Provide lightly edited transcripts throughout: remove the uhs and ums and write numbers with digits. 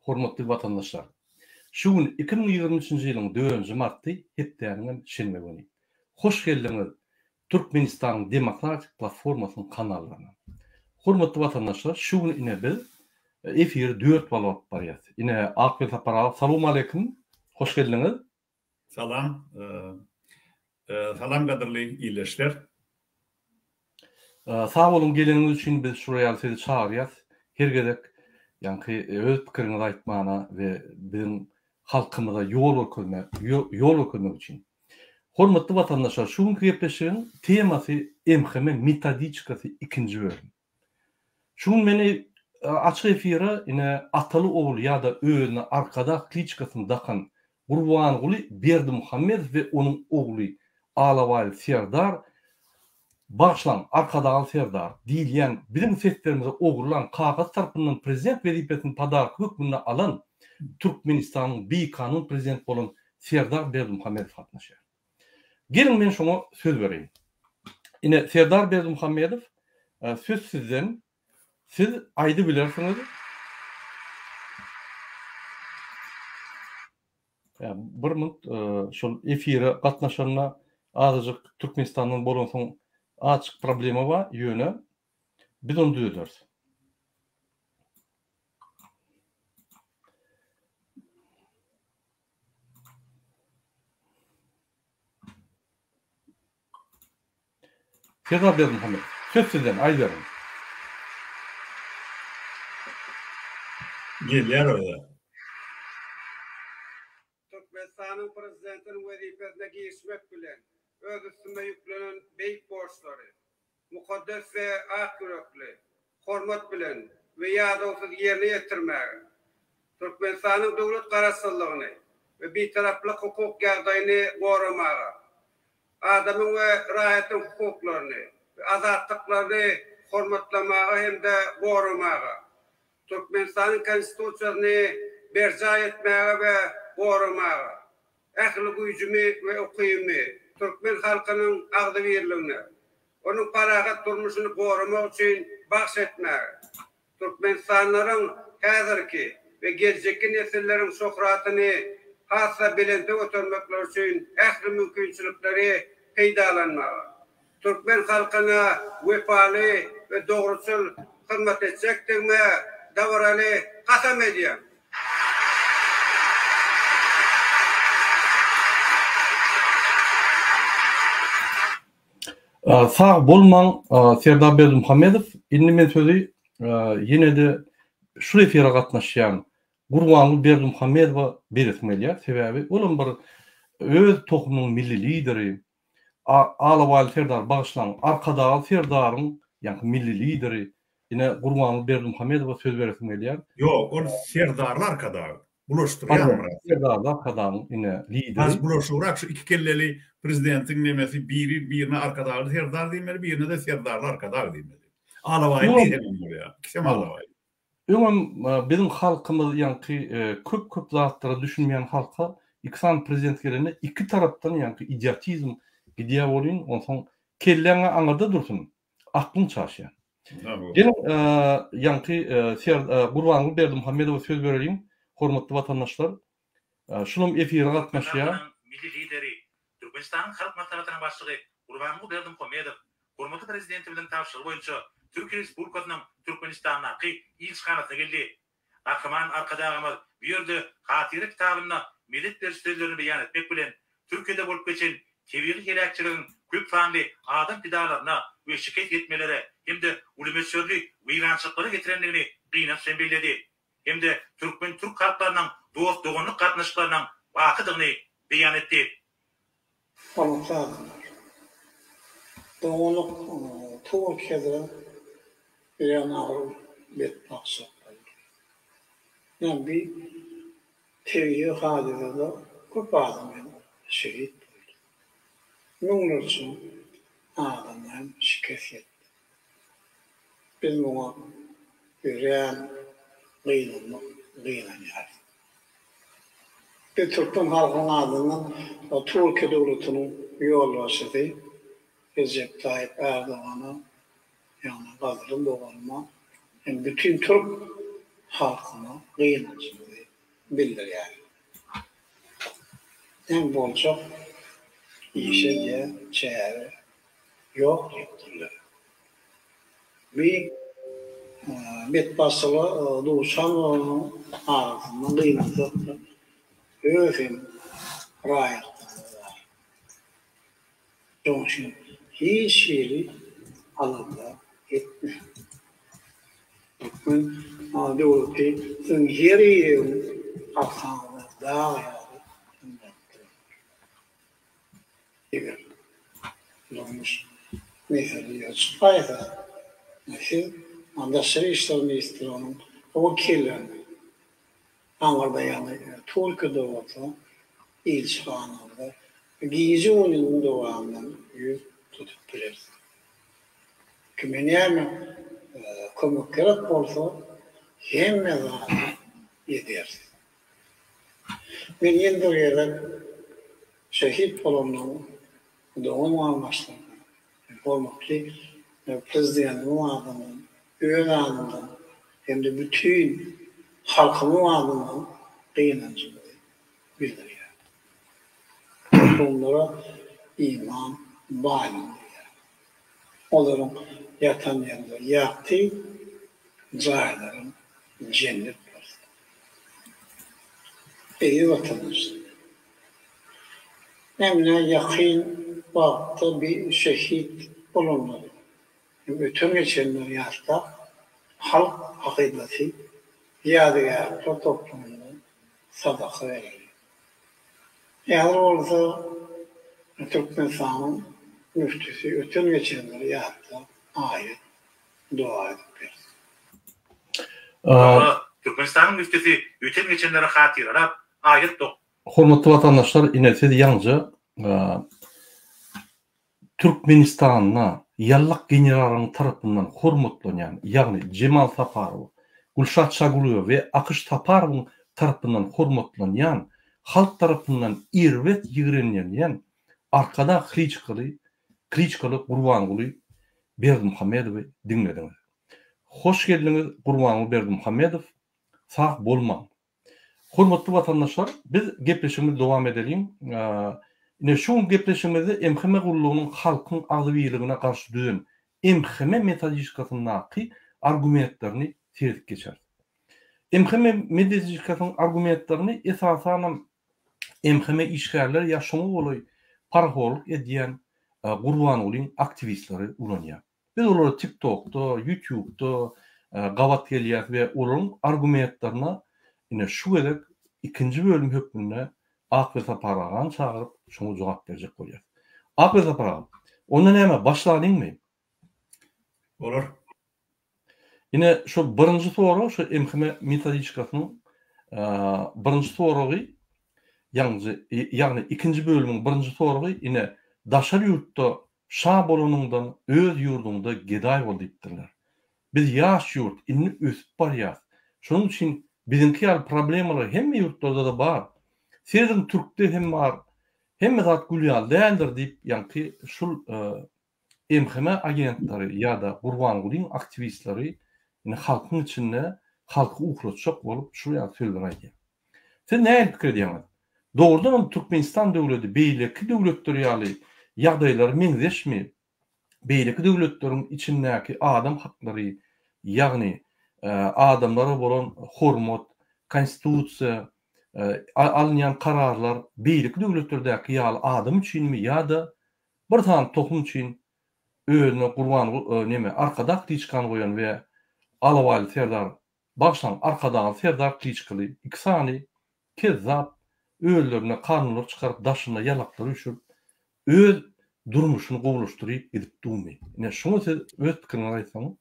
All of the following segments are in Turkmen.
hormatly watandaşlar. Şu gün 2023-nji ýylyň 4-nji martdy hepdäniň şenme güni. Hoş geldiňiz Türkmenistanyň Demokratik Platformasynyň kanalyna. Hormatly watandaşlar, şu gün ine biz efir 4 bolup barýar. Ine Akbel Tapara, salam aleykum. Hoş geldiňiz. Salam. Salam gadyrly ýyleşler. Sağ olun geleniňiz üçin biz şuraya sizi çağırýar. Her gerek ýa-ni öz pikiriňizi aýtmana we biziň halkymyza ýol ökürmek üçin. Hormatly watandaşlar, şu günkü gepleşigiň temasy MHM metodikasy 2-nji bölüm. Şu gün meni açyk efire ine ataly ogul ýa-da özüne arkada kliçkasyny dakan Gurbanguly Berdimuhammedow we onuň ogly Alawaly Serdar başlan arkadaky Serdar diýilýän bizim setlerimize ogurlan kagaz tarapyndan prezident wezipesini padarky hökmüne alan Türkmenistanyň beýkanun prezident bolan Serdar Berdimuhammedow gatnaşýar. Gelin men şoňa söz bereyim. Ine Serdar Berdimuhammedow söz sizden. Siz aýdy bilersiňiz. Bir minut şol efire gatnaşanyna azajyk Türkmenistanyň bolan soň açyk problema bar ýöne biz onu düzeltiriz. Serdar Berdimuhammedow, söz sizden, aýdy berin. Gelýär öýle. Türkmenistanyň prezidentiniň wezipesine girişmek bilen öz üstüne yüklenen beýik borçlary, mukaddes we ak yürekli, hormat bilen we ýadawsyz ýerine ýetirmäge, Türkmenistanyň döwlet garaşsyzlygyny we beýtaraplyk hukuk ýagdaýyny goramaga, adamyň we raýatyň hukuklaryny we azatlyklaryny hormatlamaga hem-de goramaga, Türkmenistanyň konstitusiýasyny berja etmäge we goramaga, ähli güýjümi we ukymy Türkmen halkynyň agdy berligine, onuň paragat durmuşyny goramak üçin bahs etmäge, Türkmenistanlaryň häzirki we geljeki nesilleriň şöhratyny hassa bilende götürmekler üçin ähli mümkinçilikleri peýdalanmaga, Türkmen halkyna wepaly we dogruçul hyzmat etjekdigime dawraly kasam edýär. Sağ bolmaň Serdar Berdimuhammedow, indi men sözi ýene-de şu efire gatnaşýan Gurbanguly Berdimuhammedowa beretmelýär. Sebäbi olam bir öz tohumynyň milli lideri, Alawaly Serdar başlan arkadaky Serdaryň ýa-ni milli lideri, ine Gurbanguly Berdimuhammedowa söz beretmelýär. Ýok, ol Serdarlar arkadaky. Bulaşdyrýar. Serdarlar arkadaky ine lideri. Az bulaşdyrak şu iki kelleli prezidentiň nemesi birine arkadaky Serdar diýmeli, birine de Serdarlar arkadaky diýmeli. Alawaly diýmeli ýa. Kim Alawaly? Öňem bizim halkymyz ýa-ni köp zatlary düşünmeýän halka iksan prezidentlerine iki tarapdan ýa-ni idiotizm gidýär bolýan, onsoň kelleňe aňyrda dursun. Aklyň çaşýar. Gelin ýa-ni Gurbanguly Berdimuhammedowa söz bereyim. Hormatly watandaşlar, şunum efire gatnaşýar. Milli lideri, Türkmenistanyň halk matbaatynyň başlygy Gurbanguly Berdimuhammedow, hormatly prezidenti bilen tapşyryk boýunça Türkiýe Respublikasynyň Türkmenistanyňky ilçikanasyna geldi. Akman arkadagymyz bu ýerde hatyry kitabyna millet dersleriňi beýan etmek bilen Türkiýede bolup geçen tebigy gerekçiligiň köp sanly adam pidalaryna we şikayet etmelere hem-de ulemetsörlik weýrançyklary getirendigini gynap sembelledi. Hem-de Türk halklarynyň dost dogonlyk gatnaşyklarynyň wakydygyny beýan etdi. Dogonlyk Türkiýede beýan agyr bet maksat. Yani bir tebigy hadisede köp adam şehit boldy. Nunlar üçin adamlar şikayet etdi. Biz muňa ýürän gynanýar. Bir Türkmen halkynyň adyndan Türkiýe döwletiniň ýolbaşçysy Recep Tayyip Erdogana ýa-ni gazyryň doganma hem bütün Türk halkyny gynançylygy bildirýär. En bolçak işe diye çeyre yok diýipdirler. Bir betbasyly duşan onun ağzından gynançylygy özüm raýatdylar. Joňşun hiç şeýle alanda etme. Men döwleti sünheri aksanı daýar. Eger olmuş mesela çıkaydı. Mesela anda Dışişleri Ministrliğinin o kirlerini Ankara'da yani Türkiye'de olsa ilçhanında giyici oyunun doğanından yüz tutup biliriz. Kimin yani komik gerek olsa hem mezarı yederiz. Ben yeni yerden şehit olanların doğum almışlar. Olmaklı prezidentin adından, ön adından hem de bütün halkının adından gıynancılığı bildiriyor. Onlara iman bağlanıyor. Onların yatan yerler yaktı, cahillerin cennet var. İyi vatandaşlar. Nemle yakın vakti bir şehit bulunmadı. Bütün geçenler yaşta halk akidesi yadigarlar toplumunda sadaka verilir. Eğer olsa Türkmenistan'ın müftüsü bütün geçenler yaşta ayet dua edip verir. Türkmenistan'ın müftüsü bütün geçenlere hatırlayıp ayet dua. Hormatly vatandaşlar, inesiz ýalňa Türkmenistan'a yallak generalyň tarapyndan hormatlanýan, ýagny Cemal Taparow, Gulşat Şaguliýew we Akyş Taparowyň tarapyndan hormatlanýan, halk tarapyndan irwet ýigrenýän arkada Kliçkaly Gurbanguly Berdimuhammedowy dinlediňiz. Hoş geldiňiz Gurbanguly Berdimuhammedow, sag bolmaň. Hormatly vatandaşlar, biz gepleşigimize dowam edelim. Ine şu gepleşigimizde MHM gurulugynyň halkyň agzybylygına garşy düzen MHM metodikasynyň argumentlerini terdik geçer. MHM metodikasynyň argumentlerini esasan MHM işgärler ýaşamy boly parholuk edýän Gurbangulyň aktivistleri ulanýar. Biz olary TikTok'da, YouTube'da gawat gelýär we olaryň argumentlaryna ine şu gerek ikinci bölüm hökmünde Akbel Taparagan çağırıp şunu cevap verecek bolýar. Akbel Taparagan, onda näme başladyňmy? Olur. Yine şu birinci soru, şu MHM metodikasynyň birinci sorugy, ýagny ikinci bölümüň birinci sorugy ine daşar ýurtda şa bolanyňdan öz ýurdunda geday bol diýipdirler. Biz ýaş ýurt, inni ösüp barýar. Şonuň üçin bizimki problemalar hemme ýurtlarda da bar. Sizin Türk'te hem var, hem zat gülýal däldir diýip, ýa-ni şul MHM agentleri ya da Gurbangulyň aktivistleri ine halkyň içinde halky ukratjak bolup şu ýa sözler aýdýar. Siz näme pikir edýäňiz? Doğrudan Türkmenistan döwleti beýleki döwletleri ýaly ýagdaýlar meňzeşmi? Beýleki döwletleriň içindäki adam haklary, ýagny adamlara bolan hormat, konstitusiýa, alınýan kararlar beýleki döwletlerdäki ýaly adam üçinmi ýa-da bir tan toplum üçin özüne gurban arkada Kliçkan goýan we alawaly serdar başlan arkadaky serdar Kliçkaly ikisany kezzap öýlerine kanunlar çykaryp daşyna ýalaklary üçin öz durmuşyny gowlaşdyryp edip durmy. Ine şunu siz öz pikiriňizi aýtsaňyz.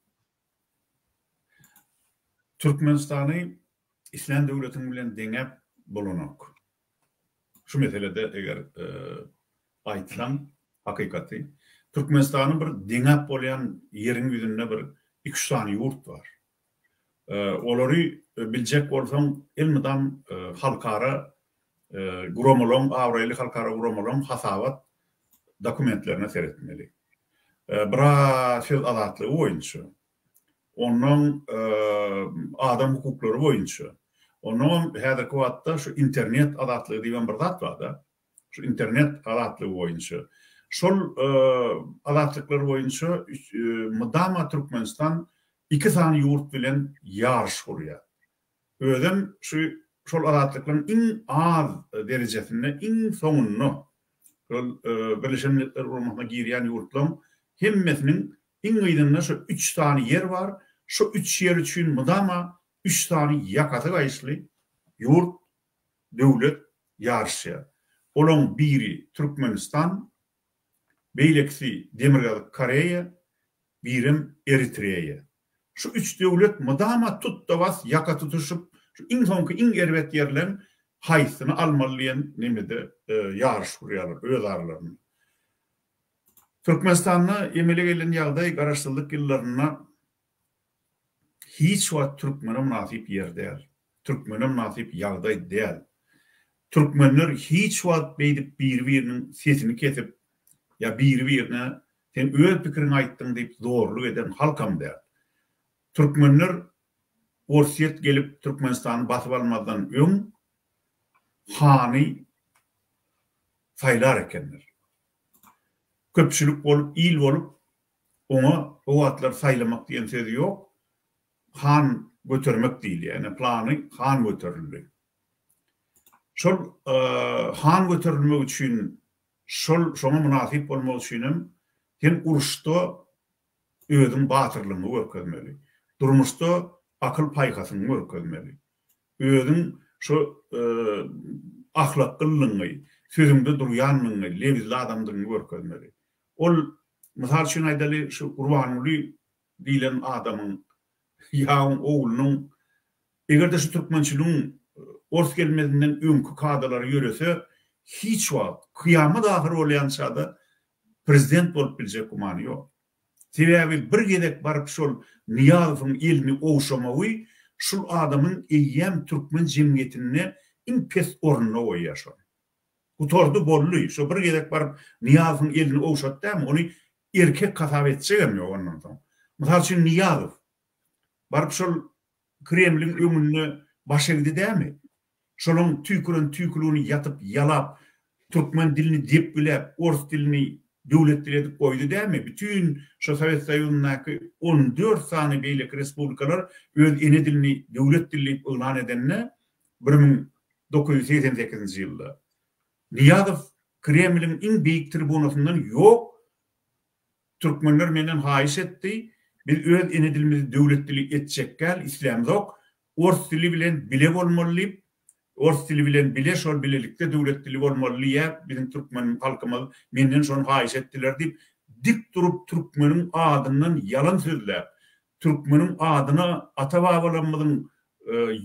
Türkmenistany İslam döwletiniň bilen deňep bolanok. Şu meselede eger aýtlan hakykaty Türkmenistanyň bir deňep bolan ýeriň ýüzünde bir 2 tane ýurt bar. Olary biljek bolsaň ilmidan halkara guromolom, awraýly halkara guromolom hasabat dokumentlerine seretmeli. Bira söz azatlygy boýunça onun adam hukukları boyunça. Onun häzirki wagtda şu internet adatlygy diýen bir zat bar da. Şu internet adatlygy boyunça. Şol adatlyklar boyunça mudama Türkmenistan iki sany ýurt bilen ýarş gurýar. Özüm şol adatlyklaryň iň az derejesinde iň soňuny Birleşen Milletler Guramagyna girýän ýurtlaryň hemmesiniň iň ýygynyna şu 3 tane yer var. Şu 3 yer üçin mudama 3 tane ýakaty gaýşly ýurt, döwlet ýarşy. Olaň biri Türkmenistan, beýlekisi Demirgazyk Koreýa, birim Eritreýa. Şu 3 döwlet mudama tutdabas ýaka tutuşyp şu iň soňky iň erbet ýerlerin haýsyny almalyan nemede ýarş gurýarlar öz aralaryny. Türkmenistanyň emele gelen ýagdaý garaşdyrlyk ýyllaryna hiç wagt Türkmene münasip ýer däl. Türkmene münasip ýagdaý däl. Türkmenler hiç wagt beýdip bir-biriniň sesini kesip ya bir-birine sen öz pikirini aýtdyň diýip zorluk eden halkam däl. Türkmenler Orsiýet gelip Türkmenistany basyp almadan öň hany saýlar ekenler. Köpçülük bolup, il bolup ona o wagtlar saýlamak diýen söz ýok. Han götürmek diýil, ýani plany han götürildi. Şol han götürilmek üçin şoňa münasip bolmak üçin sen uruşda özüň batyrlygyny görkezmeli. Durmuşda akıl paýgasyny görkezmeli. Özüň şu ahlaklylygy, sözüňde durýanlygyny, lewizli adamdygyny görkezmeli. Ol mysal üçin aýdaly şu Gurbanuly diýilen adamyň ýa oğlunyň egerde şu türkmençiligiň ors gelmedinden öňkü kadrlary ýörese hiç wagt kıyamet ahir bolýan çağda prezident bolup biljek gumany ýok. Sebäbi bir gedek barıp şol Niýazowyň elini owşamagy şol adamyň eýýem türkmen jemgyýetine iň pes ornuna goýýar. Bu tordu bolly. Şo bir gedek barıp Niýazowyň elini owşatdym, ony erkek kasap etjegem ýok ondan soň. Mysal üçin Niýazow barıp şol Kremliň öňünde baş egdi dämi? Şolun tüýkülüni ýatyp ýalap, türkmen dilini dep bilip, ors dilini döwlet dili edip goýdy dämi? Bütün şu Sowet Soýuzynyňky 14 sany beýlek respublikalar öz ene dilini döwlet dili edip elan edenne 1988-nji ýylda. Niýazow Kremliň iň beýik tribunasyndan ýok, türkmenler menden haýyş etdi. Biz öz ene dilimizi döwlet dili etjekkäl, islam zok, ors dili bilen bile bolmaly, ors dili bilen bile şol bilelikde döwlet dili bolmaly ýa bizim türkmen halkymyz menden şonu haýyş etdiler diýip dik durup türkmeniň adyndan ýalan sözler. Türkmeniň adyna ata-babalarymyzyň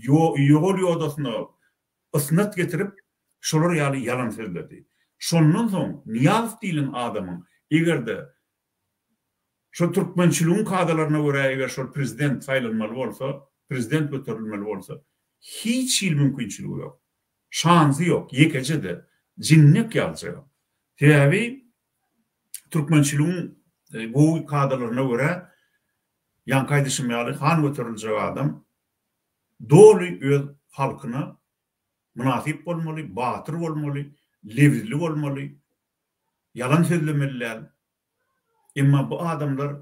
ýol ýoldasyna ysnat getirip şolar ýaly ýalan sözlerdi. Şondan soň Niýazow diýilen adamyň egerde şu türkmençiligiň kadrlaryna görä eger şol prezident saýlanmaly bolsa, prezident göterilmeli bolsa, hiç il mümkinçiligi ýok. Şansy ýok, ýekejede jinnek ýalçy. Sebäbi türkmençiligiň bu kadrlaryna görä Ýanky Aýdyşmaly han göteriljek adam doly öz halkyna münasip bolmaly, batyr bolmaly, lewizli bolmaly, ýalan sözlemeliler. Emma bu adamlar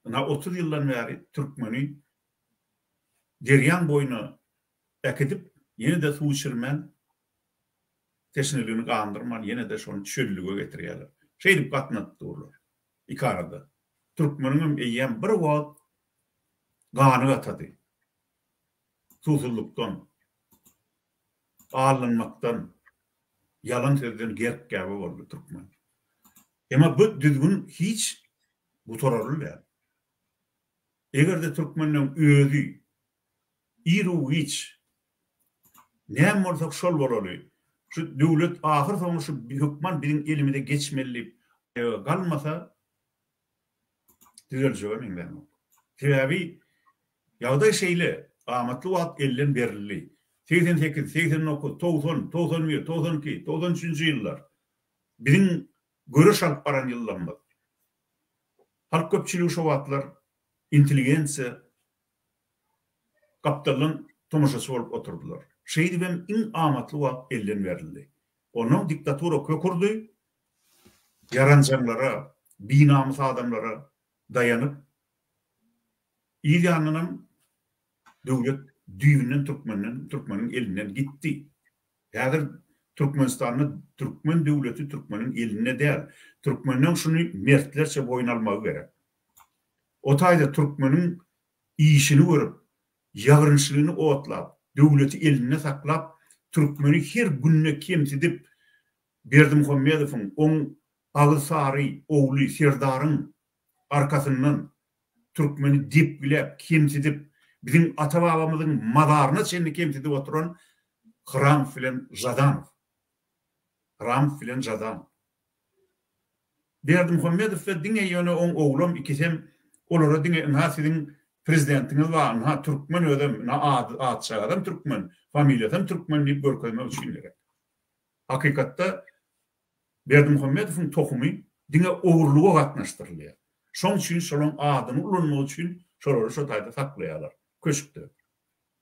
30 ýyldan beri türkmeni deryan boyuna ekidip ýene de suw içirmen teşniligini gandyrman ýene de şonu çöllige getirýärler. Şeýdip gatnatdylar. Iki arada. Türkmeniň eýýän bir wagt gany gatady. Susuzlukdan, alınmakdan, yalan sözden gerk gaby boldy türkmen. Emma bu düzgün hiç bu torarlylar. Egerde türkmeniň özü iru hiç näme bolsa şol bolaly. Şu döwlet ahir soňy şu hükman biziň elimizde geçmeli galmasa düzeljek menden. Sebäbi ýagdaý şeýle amatly wagt elden berildi. 88, 89, 90, 91, 92, 93 ýyllar. Biziň görüş alyp baran ýyllarymyz. Halk köpçüligi şu wagtlar intelligensiýa, kaptalın tomaşası olup oturdular. Şeydi ben in amatlı wagt elden verildi. Onun diktatura kökurdu. Yarancanlara, binamız adamlara dayanıp İran'ın devlet düğünün Türkmenin elinden gitti. Yani Türkmenistan'ın Türkmen devleti Türkmenin eline değil. Türkmen'in şunu mertlerce boyun almağı gerek. O tayda Türkmenin iyisini görüp, yağırınçlığını otlap, devleti eline saklap, Türkmen'i her gününe kemsidip, Berdimuhamedov'un on Ağısari oğlu Serdar'ın arkasından Türkmen'i dip bile kemsidip, bizim ata-babamızın madarına seni kemsidip oturan Hram filan Zadanov. Berdimuhamedov ve dine yönü on oğlum ikisem olara dine inha sizin prezidentiniz var, inha Türkmen ödem, inha adça adam Türkmen, familyadan Türkmen deyip görkezme üçünlere. Hakikatta Berdimuhamedov'un tohumu dine oğurluğa katnaştırılıyor. Son için şolun adını ulanma için şoları şotayda saklayalar. Köşükte.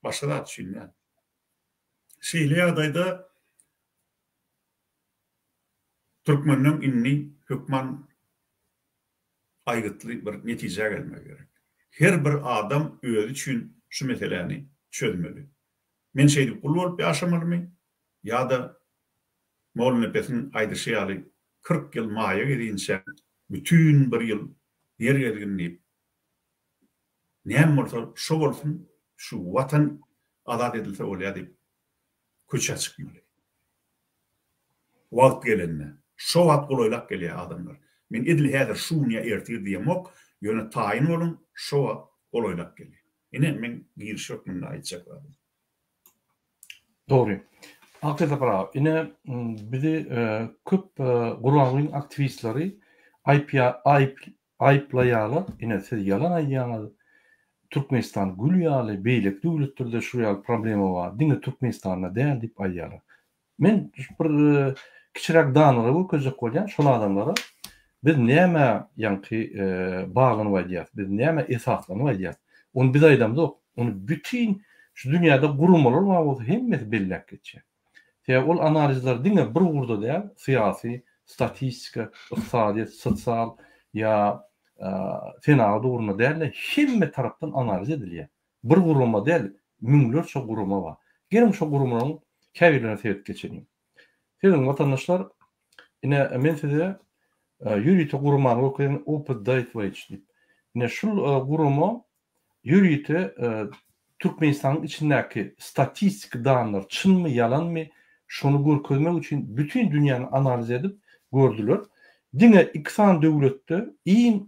Başka da atışın yani. Şeyli adayda Türkmen'in inni hükman aygıtlı bir netice gelmek gerek. Her bir adam özü için şu meseleni çözmeli. Men şeydi kul olup yaşamalı mı? Ya da Moğol nefesinin aydışı alı 40 yıl maya gidince bütün bir yıl yer gelginleyip neyem olsa şu olsun şu vatan adat edilse olaya deyip köçe çıkmalı. Vakt gelenine. Şu vakt koloylak geliyor adamlar. Men edil hedir şu niye ertir diyem ok. Yöne tayin olun şu vakt koloylak geliyor. Yine men giriş yok men aytacak var. Doğru. Hakikaten bravo. Yine bizi köp Gurbanlyň aktivistleri ayıplayalı. Yine siz yalan ayyalı. Türkmenistan gülyalı, beylik devletlerinde şuraya problemi var. Dine Türkmenistan'da değer deyip ayyalı. Men bir kiçirak danıra bu közek bolýan şol adamlara biz näme ýanky bağlanyp aýdýar, biz näme esaslanyp aýdýar. Onu biz aýdamda onu bütün şu dünýäde gurulmalar var, hemmesi bellek geçýär. Ol analizler dine bir gurda däl, syýasy, statistika, ykdysadyýat, sosial ya fena dogurma däl, hemme tarapdan analiz edilýär. Bir gurulma däl, müňlerçe gurulma bar. Gelin şu gurulmalaryň käbirlerine sebep geçelim. Sizin vatandaşlar yine men size yürüyte gurulmany okuyan Open Data Wage deyip. Yine şu gurulma yürüyte Türkmenistan'ın içindeki statistik dağınlar çın mı yalan mı şunu görkezmek için bütün dünyanı analiz edip gördüler. Dine iksan devlette iň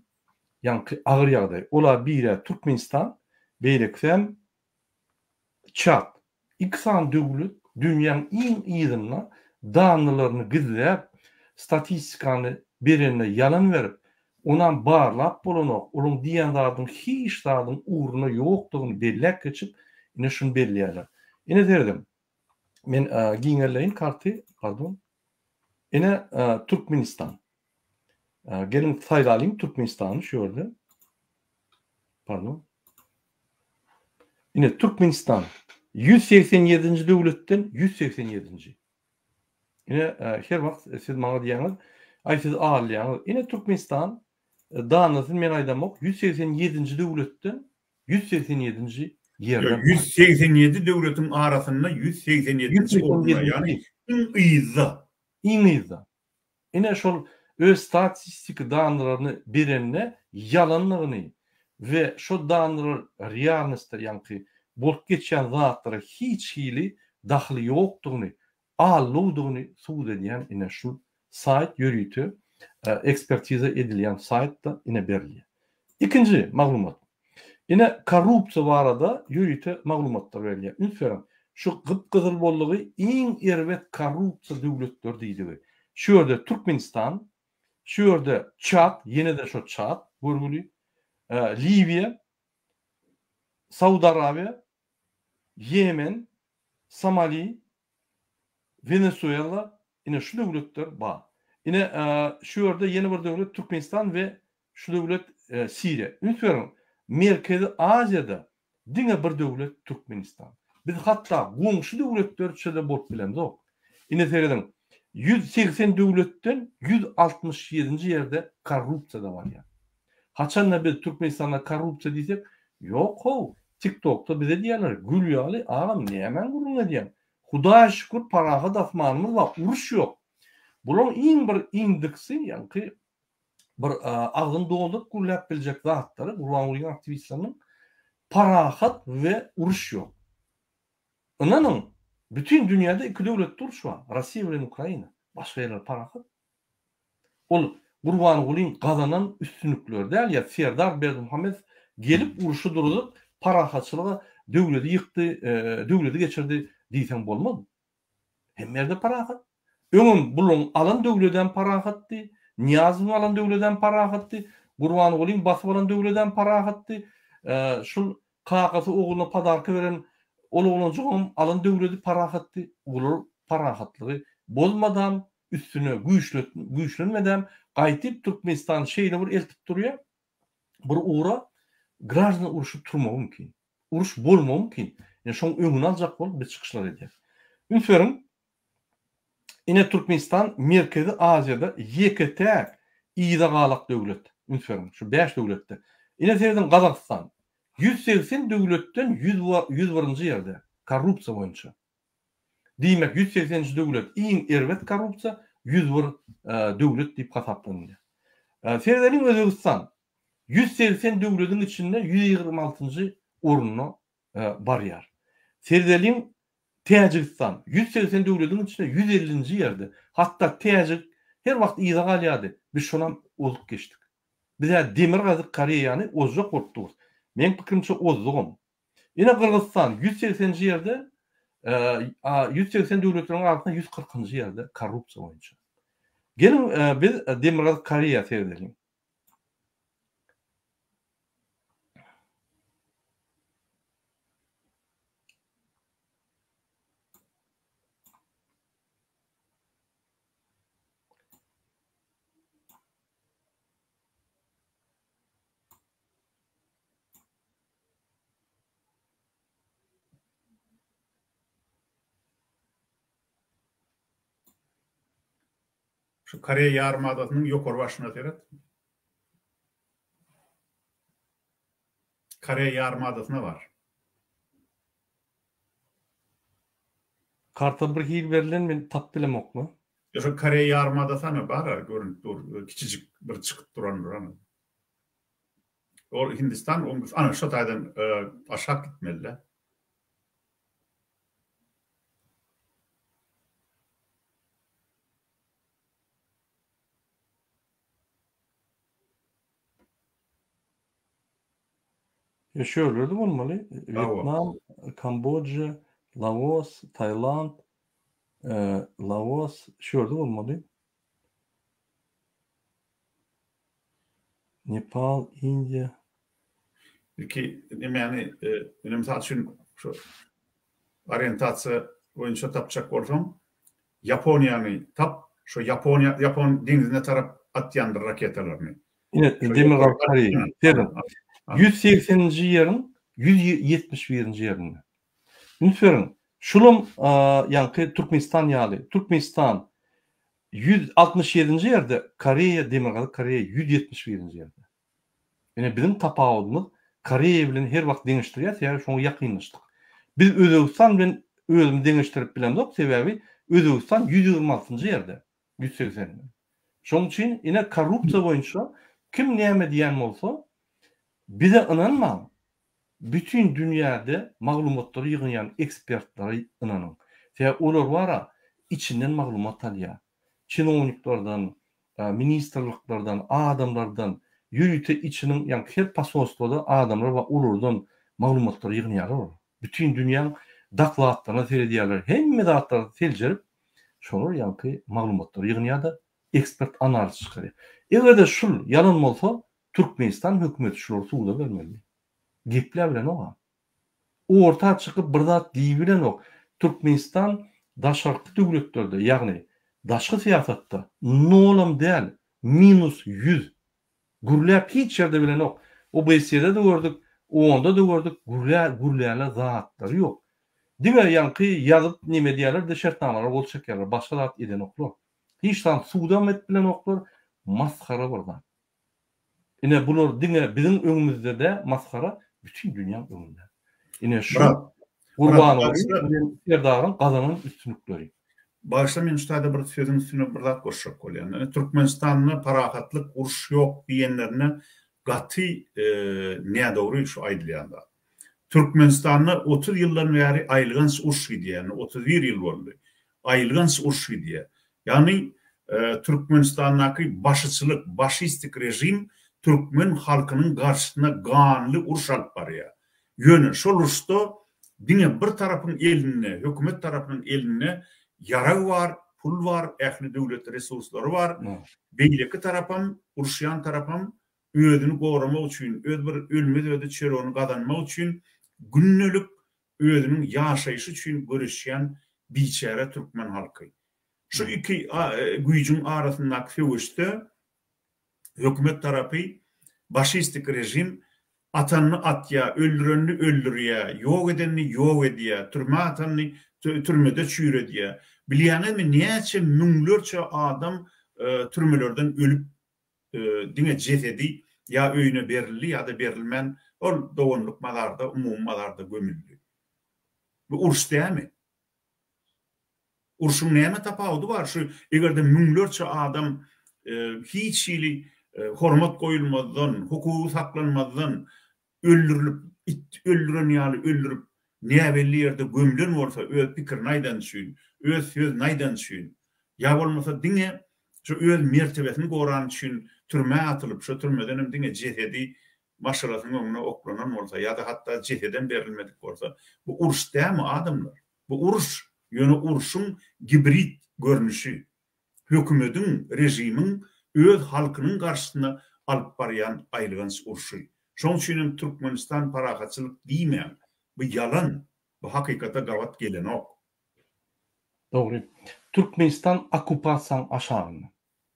ýanky agyr ýagdaý. Olar biri Türkmenistan, beýleksem Çad. İksan devlet dünyanın iň ýygyna dağınlaryny gizläp, statistikany berene yalan verip, onan barlap bolanok, onun diýenlärden hiç dadyň uğruna ýokdugyny bellek geçip, ine şunu belliýärler. Ine derdim, men giňerlerin karty, pardon, ine Türkmenistan. Gelin saýlalyň Türkmenistan'ı şu ýerde. Pardon. Ine Türkmenistan 187. devletden 187. Yine her vakt siz maňa diýäňiz, siz ağırlaýaňyz. Yine Türkmenistan dağınızın men aýdamok 187. devletden 187. ýerden. 187 devletin arasında 187. olma yani iňiza. Yine şol öz statistik dağınlaryny berenne yalanlygyny ve şu dağınlar realnystda ýanky bolup geçen zatlara hiç hili dahli ýokdugyny, alludugyny suwd edýän ine şu sayt ýörüýti ekspertize edilýän saytda ine berilýär. İkinci maglumat. Ine korrupsiýa barada ýörüýti maglumatlar berilýär. Ünsüren şu gypgyzyl bollugy iň erwet korrupsiýa döwletler diýdi. Şu ýerde Türkmenistan, şu ýerde Çad, ýene de şu Çad, görgüli, Libiýa, Saudi Arabiýa, Yemen, Somali, Venezuela, ine şu devletler bar. Ine şu ýerde ýene bir devlet Türkmenistan ve şu devlet Siriýa. Ünsüren Merkezi Aziýada diňe bir döwlet Türkmenistan. Biz hatda goňşy döwletler de bolup bilemdik. Ine sereden 180 döwletden 167-nji ýerde korrupsiýa da var ya. Haçanda biz Türkmenistan'da korrupsiýa diýsek, yok ho, TikTok'ta bize diýerler, gülýaly, agam nämen gurulma diýen. Hudaýa şükür paraha dasmanymyz var, uruş ýok. Bular iň bir indeksi, ýani bir agyn doldurup gurulap biljek zatlary, Gurban aktivistleriniň parahat ve uruş ýok. Inanın, bütün dünýäde iki döwlet uruş var, Rossiýa bilen Ukraina. Başga ýerler parahat. Ol Gurban Gulyň gazanan üstünlükler däl ya, Serdar Berdimuhammed gelip uruşy durup parahatçylyga döwleti ýykdy, döwleti geçirdi diýsem bolmaz. Hemmerde parahat. Öňüm buluň alan döwleden parahatdy, Niyazyň alan döwleden parahatdy, Gurban Gulyň basyp alan döwleden parahatdy. Şul kakasy oğluna padarka veren oğluncuğum alan döwleti parahatdy. Ular parahatlygy bolmadan, üstüne güýçlenmeden gaýtyp Türkmenistan şeýle bir eltip durýar. Bir uğra grajna uruşup turmagy mümkin. Uruş bolmagy mümkin. Yani şoň öňüni aljak bolup bir çykyşlar edýär. Ünsöriň ine Türkmenistan Merkezi Aziýada ýeketäk ýyda galak döwlet. Ünsöriň şu 5 döwletde. Ine serden Gazakistan 180 döwletden 101-nji ýerde korrupsiýa boýunça. Diýmek 180-nji döwlet iň erwet korrupsiýa 101 döwlet diýip hasaplanýar. Serdeniň Özbegistan 180 döwletiň içinde 126-njy orunna barýar. Serdeniň Täjikistan 180 döwletiň içinde 150-nji ýerde. Hatda Täjik her wagt ýyda galýady. Biz şonam ozup geçdik. Biz demir gazyk Koreýany ozjak bolupdyk. Men pikirimçe ozdugum. Ine Kırgızstan 180-nji ýerde 180 döwletleriň arasynda 140-njy ýerde korrupsiýa boýunça. Gelin biz demir gazyk Koreýa seyredelim. Şu Koreýa ýarymadasynyň ýokary başyna terat. Koreýa ýarymadasyna var. Karta bir hil berilen men tap bilemokmy? Şu Koreýa ýarymadasyna bar, görün dur, kiçijik bir çykyp duran. O Hindistan, ana şu taýdan aşağı gitmeli. Şöyle bolmaly. Vietnam, Kamboja, Laos, Tayland, Laos şöyle bolmaly. Nepal, India. Ki yani misal üçün şu orientasiya boyunca tapacak bolsam Japonyany tap, şu Japon dengizine tarap atýandyr raketalaryny. Evet, demir Koreýa. 180-nji ýerin 171-nji ýerinde. Ünsöriň şulum ýanky Türkmenistan ýaly. Türkmenistan 167-nji ýerde, Koreýa demir gazyk Koreýa 171-nji ýerde. Ene bizim tapawudymyz Koreýa bilen her wagt deňişdirýär, ýa-ni şoňa ýakynlaşdyk. Biz Özbegistan bilen özümi deňişdirip bilemdik, sebebi Özbegistan 126-njy ýerde, 180. Şoň üçin ene korrupsiýa boýunça kim näme diýen bolsa, bize inanma. Bütün dünyada maglumatları yığınan ekspertlere inanın. Olar var içinden maglumat alýar. Çinovniklardan, ministerliklerden, adamlardan, yürüte içinin, yani her pasolstwada adamlar ve olurdan maglumatları yığınýar. Bütün dünýäň daklatlaryna seredýärler. Hemme daklatlary seljerip, şolar ýanky maglumatları yığınýar da ekspert analiz çykarýar. Egerde şul yalan bolsa, Türkmenistan hökümeti şular suwda bermeli. Gepler bilen oga. O orta çykyp bir zat diýip bilen ok. Türkmenistan daşarky döwletlerde, ýagny daşky siýasatda nolam däl, -100. Gurlap hiç ýerde bilen ok. OBS'de de gördük. onda da gördük gurlaýan zatlary ýok. Diňe ýanky ýazyp nime diýerler de şertnamalar bol çekerler. Başga zat eden oklar. Hiç tan suwda met bilen oklar maskara bolýar. Ine bular diňe biziň öňümizde de maskara bütün dünýä öňünde. Ine şu Gurban bolayım, Serdar'ın kazanın üstünlükleri. Başta men ştada bir sözün üstüne bir zat goşup bolýan. Yani Türkmenistan'da parakatlyk uruş ýok diýenlerine gaty nädogry şu aýdylýanda. Türkmenistan'da 30 ýyldan beri aýlygans uruş diýen, 31 ýyl boldy. Aýlygans uruş diýen. Yani Türkmenistan'daki başçılık, başistik rejim Türkmen halkynyň garşysyna ganly uruş alyp barýar. Ýöne şol uruşda diňe bir tarapyň eline, hökümet tarapynyň eline yara var, pul var, ähli döwlet resurslary var. Beýleki tarapam, uruşýan tarapam özüni goramak üçin, öz bir ölmez öde çerowny gazanmak üçin günnelik özüniň ýaşaýyşy üçin görüşýän biçare türkmen halky. Şu iki güýjüň arasyndaky söwüşde hökümet tarapy başistik rejim atanny atya, öldürenni öldürýär, ýok edenni ýok edýär, türme atanny türmede çüýredýär. Bilýänmi näçe müňlerçe adam türmelerden ölüp diňe jesedi ýa öýüne berildi ýa da berilmän ol dowunluk mazarda, umum mazarda gömüldi. Bu uruş dämi? Uruşun näme tapawdy bar? Şu egerde müňlerçe adam hiç ýyly hormat goýulmadan, hukuky saklanmadan öldürilip, öldüren ýaly öldürüp näbelli ýerde gömülen bolsa öz pikir naýdan düşün, öz söz naýdan düşün. Ýa bolmasa diňe şu öz mertebesini goran üçin türme atylyp, şu türmeden diňe jesedi maşalasyň öňüne oklanan bolsa ýa da hatda jeseden berilmedik bolsa, bu uruş dämi adamlar? Bu uruş, ýöne uruşyň hibrit görnüşi. Hökümetiň, rejimiň öz halkynyň garşysyna alyp barýan aýlygans uruşy. Şoň üçin Türkmenistan parakatçylyk diýmän. Bu yalan, bu hakykata gawat gelen ok. Doğru. Türkmenistan okupasiýasyň aşagyny.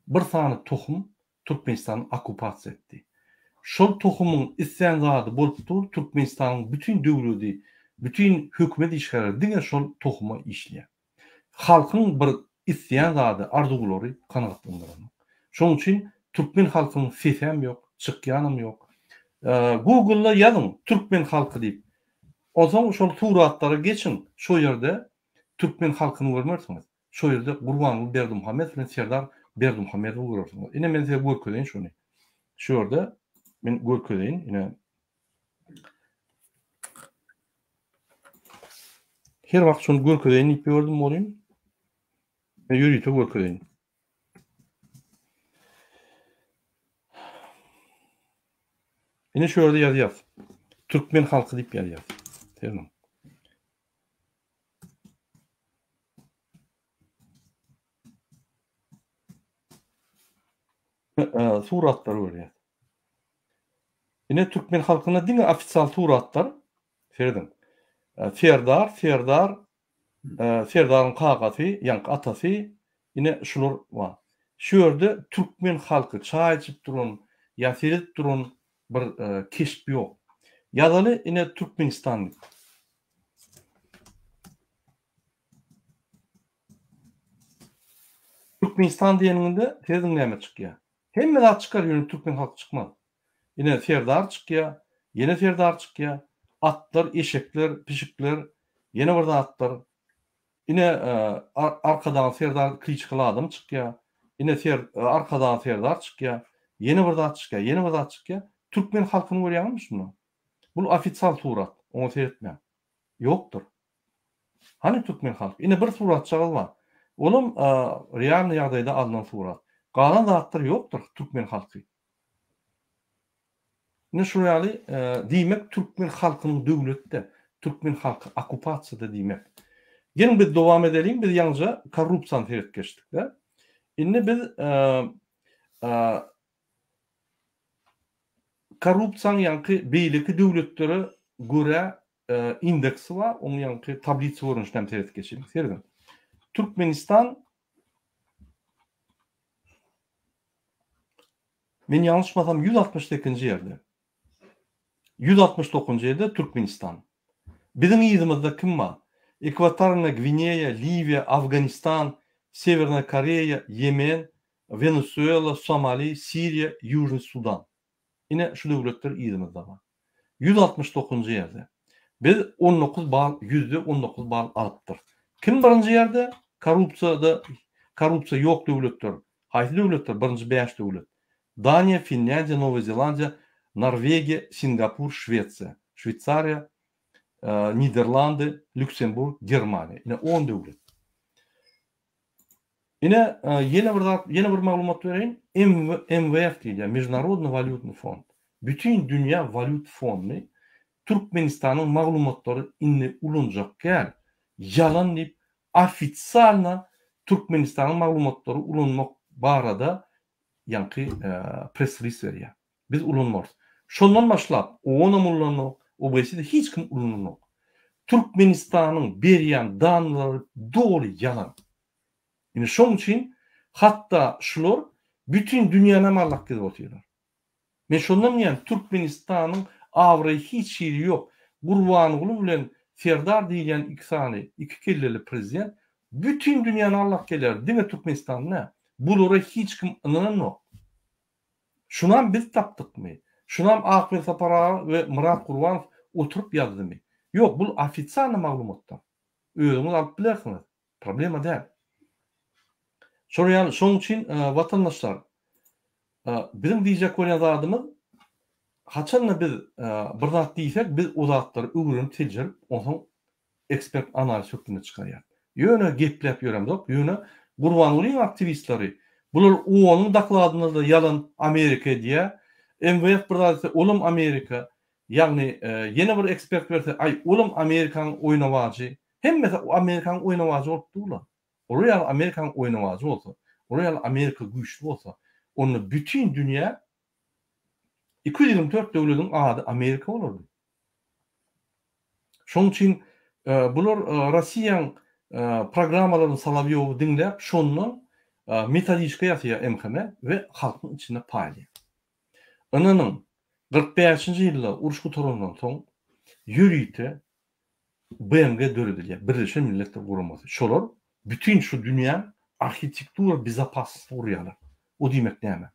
Bir sany tohum Türkmenistan okupasiýa etdi. Şol tohumyň isýan zady bolup dur, Türkmenistanyň bütün döwleti, bütün hökümet işgärleri diňe şol tohuma işleýär. Halkyň bir isýan zady, arzulary kanagatlandyran. Şoň üçin Türkmen halkynyň sesem ýok, çykýanym ýok. Google'da ýazyň Türkmen halky diýip. Ozaň şol suratlara geçin. Şo ýerde Türkmen halkyny görmersiňiz. Şo ýerde Gurban Berdimuhammed bilen Serdar Berdimuhammedow görürsiňiz. Ine men size görkedeýin şonu. Şu ýerde men görkedeýin ine. Her wagt şonu görkedeýin diýip gördüm bolýan. Men ýürüýte görkedeýin. Ine şu ýerde ýazýar. Türkmen halky diýip ýazýar. Tamam. Suratlar görýär. Ine Türkmen halkyna diňe ofisial suratlar Ferdim. Serdaryň kagasy, ýanky atasy, ine şular bar. Şu ýerde Türkmen halky çaý içip duran, ýa duran bir keşp ýok. Ýazaly ine Türkmenistan. Türkmenistan diýeninde tezin näme çykýar? Hemme zat çykar, ýöne Türkmen halky çykmaz. Ine Serdar çykýar, ýene Serdar çykýar, atlar, eşekler, pişikler, ýene bir atlar. Ine arkadan Serdar kliçkala adam çykýar. Ine arkadan Serdar çykýar, ýene bir zat çykýar, ýene bir zat çykýar. Türkmen halkyny görýärmi şunu? Bu ofisial surat, onu seyretme. Yoktur. Hani Türkmen halkı? Ine bir surat çağıl var. Olum real ýagdaýda alınan surat. Galan zatlar yoktur Türkmen halkı. Ne şu ýaly diýmek Türkmen halkynyň döwletde, Türkmen halky okupasiýada diýmek. Gelin biz dowam edelim. Biz ýalnızca korrupsiýany seyretgeçdik de. Indi biz korrupsiýaň ýanky beýleki döwletlere göre indeksi var. Onu ýanky tablitsy görünüşden seyretip geçelim. Serdim. Türkmenistan men ýalnysmasam 162-nji ýerde. 169-njy ýerde Türkmenistan. Bizim ýerdimizde kim var? Ekvatorna Gvineya, Liviya, Afganistan, Severna Koreya, Yemen, Venezuela, Somali, Siriya, Ýužny Sudan. Ine şu döwletler ýerdimizde var. 169-njy ýerde. Biz 19 bal, %19 bal alypdyr. Kim birinji ýerde? Korrupsiýa ýok döwletler. Haýsy döwletler? Birinji 5 döwlet. Daniya, Finlandiya, Nowa Zelandiya, Norvegiya, Singapur, Şwetsiýa, Şweýtsariýa, Niderlandy, Lüksemburg, Germaniýa. Ine 10 döwlet. Ine ýene bir maglumat bereýin. MVF diýilýär, Международный валютный фонд. Bütün dünya valut fonunu Türkmenistan'ın maglumatları inni ulunjak gel. Yalan deyip ofitsialna Türkmenistan'ın maglumatları ulunmak barada yankı press release verýär. Biz ulunmaz. Şondan başlap onam ulunmak, o beýse de hiç kim ulunmak. Türkmenistan'ın berýän danlary dolu yalan. Ine şoň üçin hatta şular bütün dünyana mallak edip otyrlar. Men şondan ýa Türkmenistan'ın awry hiç ýeri ýok. Gurbanyguly bilen Serdar diýen iki kelleli prezident bütün dünyany allak geler. Diňe Türkmenistan'na bulara hiç kim inanmok. Şunam biz tapdykmy? Şunam Ahmet Sapara ve Murat Gurbanov oturup ýazdymy? Ýok, bu ofitsialny maglumatlar. Özüňiz alyp bilersiňiz. Problema däl. Şoň üçin vatandaşlar bizim diýjek bolýan zadymyz haçanla biz bir zat diýsek biz o zatlary öwrenip teljirip onuň ekspert analiz şeklinde çykarýar. Ýöne geplep ýöremdik, ýöne Gurbanulyň aktivistleri bular onuň dakladyny da yalan Amerika diýe. MVF bir zat olum Amerika, ýagny ýene bir ekspert berse ay olum Amerikanyň oýnawajy, hemme Amerikanyň oýnawajy bolup durlar. Oraya Amerikan oynamacı olsa, oraya Amerika güçlü olsa, onu bütün dünya 224 devletin adı Amerika olurdu. Şoň üçin bular Russiýanyň programmalaryny Solovyowy dinläp, şondan metodika ýasýar MHM we halkyň içinde paýlaýar. Anynyň 45-nji ýylda uruş guturandan soň ýürüýte BMG döredilýär. Birleşen Milletler Guramasy. Şolar bütün şu dünya arhitektura bezapaslygy urýarlar. O diýmek näme?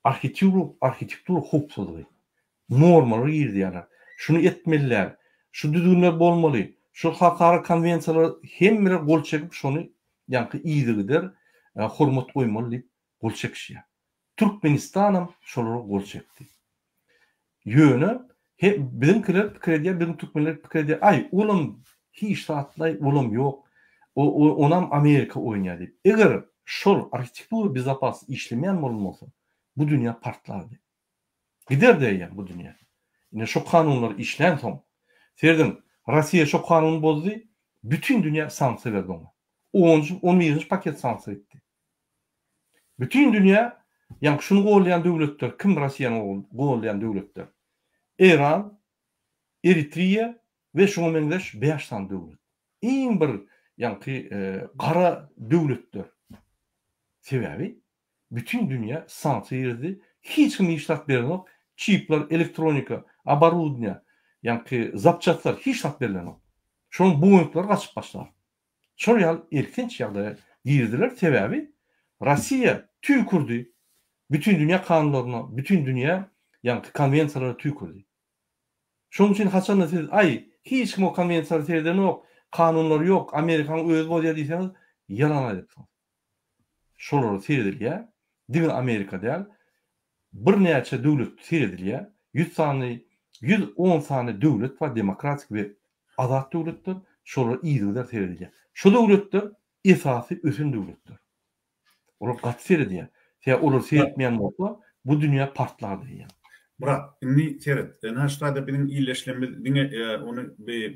Arhitektura hukukçylygy, normalary ýerdiýärler. Şunu etmeliler, şu düzgünler bolmaly, şu halkara konwensiýalar hemmire gol çekip şonu ýanky iýdigidir, hormat goýmaly diýip gol çekişýär. Türkmenistanam şolara gol çekdi. Ýöne bizimkiler pikir edýär, bizim türkmenler pikir edýär. Ay, olam hiç tatlay, olam ýok. Onam Amerika oynayar deyip. Eğer şol arhitektura bezapasy işlemeyen bolmasa bu dünya partlardy. Gider diýär bu dünya. Ine şu kanunlar işlen soň. Serdin Russiýa şu kanuny bozdy, bütün dünya sanksiýa berdi ona. 11-nji paket sanksiýa etdi. Bütün dünya, ýa şunu golayan döwletler, kim Russiýany golayan döwletler? Iran, Eritreýa we şoňa meňdeş 5 san döwlet. Iň bir yankı kara döwletler sebebi bütün dünya sanksiýa ýerdi. Hiç kim işlat berenok, çipler, elektronika, оборудование, yankı zapçatlar hiç işlat berenok. Şoň bu boýutlar gaçyp başlar. Şol erkinç ýagdaýa girdiler sebebi Russiýa tüýkürdi. Bütün dünya kanunlaryna, bütün dünya yankı konwensiýalara tüýkürdi. Şoň üçin haçan siz ay hiç kim o konwensiýalara tüýkürdi kanunlar yok, Amerikan öz bolýar diýseniz, yalan aýdypsyňyz. Şolary seredilýär, diňe Amerika däl, bir näçe döwlet seredilýär, 110 sany döwlet var, demokratik we azat döwletler, şolary iýdigler seredilýär. Şu döwletler esasy ösün döwletler. Olar gaty seredilýär. Olar seretmeýän bolsa, bu dünýä partlardy diýär. Murat, inni seret. Naştada benim iyileşlememiz, onu